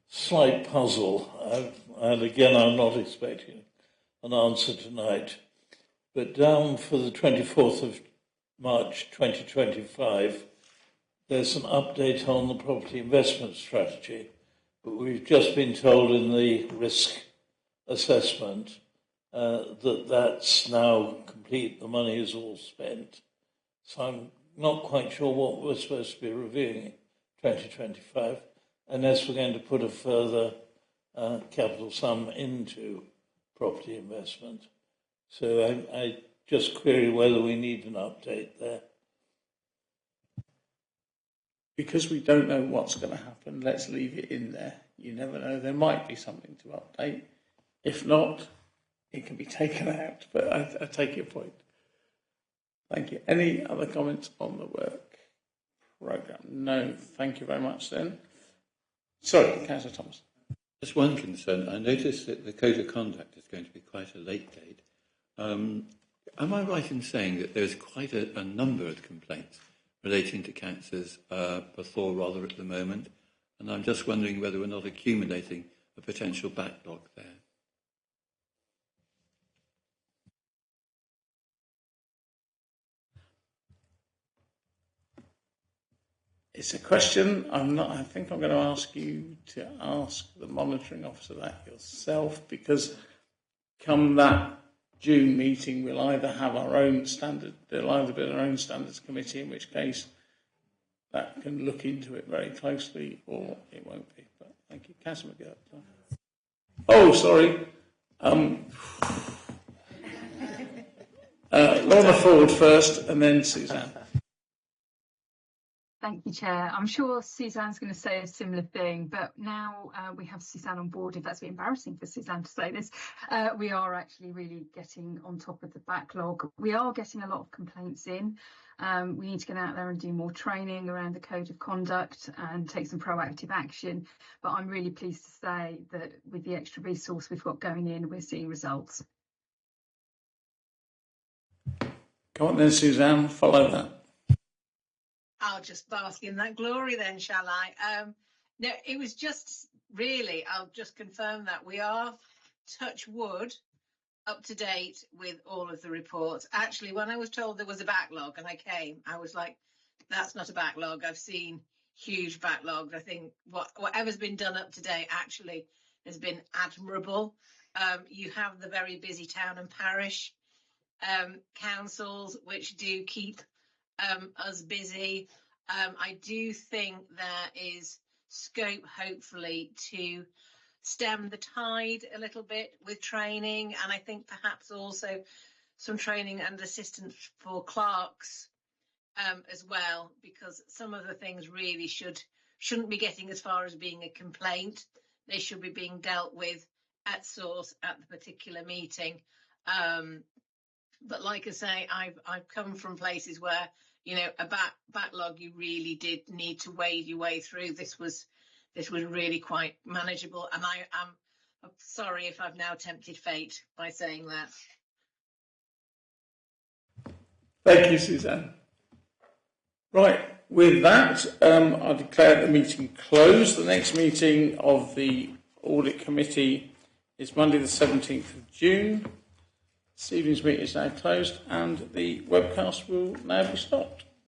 slight puzzle, and again, I'm not expecting an answer tonight, but down for the 24th of March 2025, there's an update on the property investment strategy, but we've just been told in the risk assessment that that's now complete, the money is all spent. So I'm not quite sure what we're supposed to be reviewing in 2025, unless we're going to put a further capital sum into property investment. So I just query whether we need an update there. Because we don't know what's going to happen, let's leave it in there. You never know, there might be something to update. If not, it can be taken out, but I take your point. Thank you. Any other comments on the work programme? No, thank you very much then. Sorry, Councillor Thomas. Just one concern. I noticed that the Code of Conduct is going to be quite a late date. Am I right in saying that there's quite a number of complaints relating to cancers before rather at the moment? And I'm just wondering whether we're not accumulating a potential backlog there. It's a question I think I'm going to ask you to ask the monitoring officer that yourself, because come that June meeting, we'll either have our own standard, there'll either be our own standards committee, in which case that can look into it very closely, or it won't be. But thank you. Councillor McGirt. Oh, sorry. Lorna Ford first, and then Suzanne. Thank you, Chair. I'm sure Suzanne's going to say a similar thing, but now we have Suzanne on board. If that's a bit embarrassing for Suzanne to say this, we are actually really getting on top of the backlog. We are getting a lot of complaints in. We need to get out there and do more training around the Code of Conduct and take some proactive action. But I'm really pleased to say that with the extra resource we've got going in, we're seeing results. Come on then, Suzanne, follow that. I'll just bask in that glory then, shall I? No, it was just really, I'll just confirm that we are, touch wood, up to date with all of the reports. Actually, when I was told there was a backlog and I came, I was like, that's not a backlog. I've seen huge backlogs. I think whatever's been done up to date actually has been admirable. You have the very busy town and parish councils, which do keep us busy. I do think there is scope, hopefully, to stem the tide a little bit with training, and I think perhaps also some training and assistance for clerks as well, because some of the things really shouldn't be getting as far as being a complaint. They should be being dealt with at source at the particular meeting. But like I say, I've come from places where, you know, a backlog you really did need to wade your way through. This was really quite manageable, and I'm sorry if I've now tempted fate by saying that. Thank you, Suzanne. Right, with that, I declare the meeting closed. The next meeting of the Audit Committee is Monday the 17th of June. This evening's meeting is now closed and the webcast will now be stopped.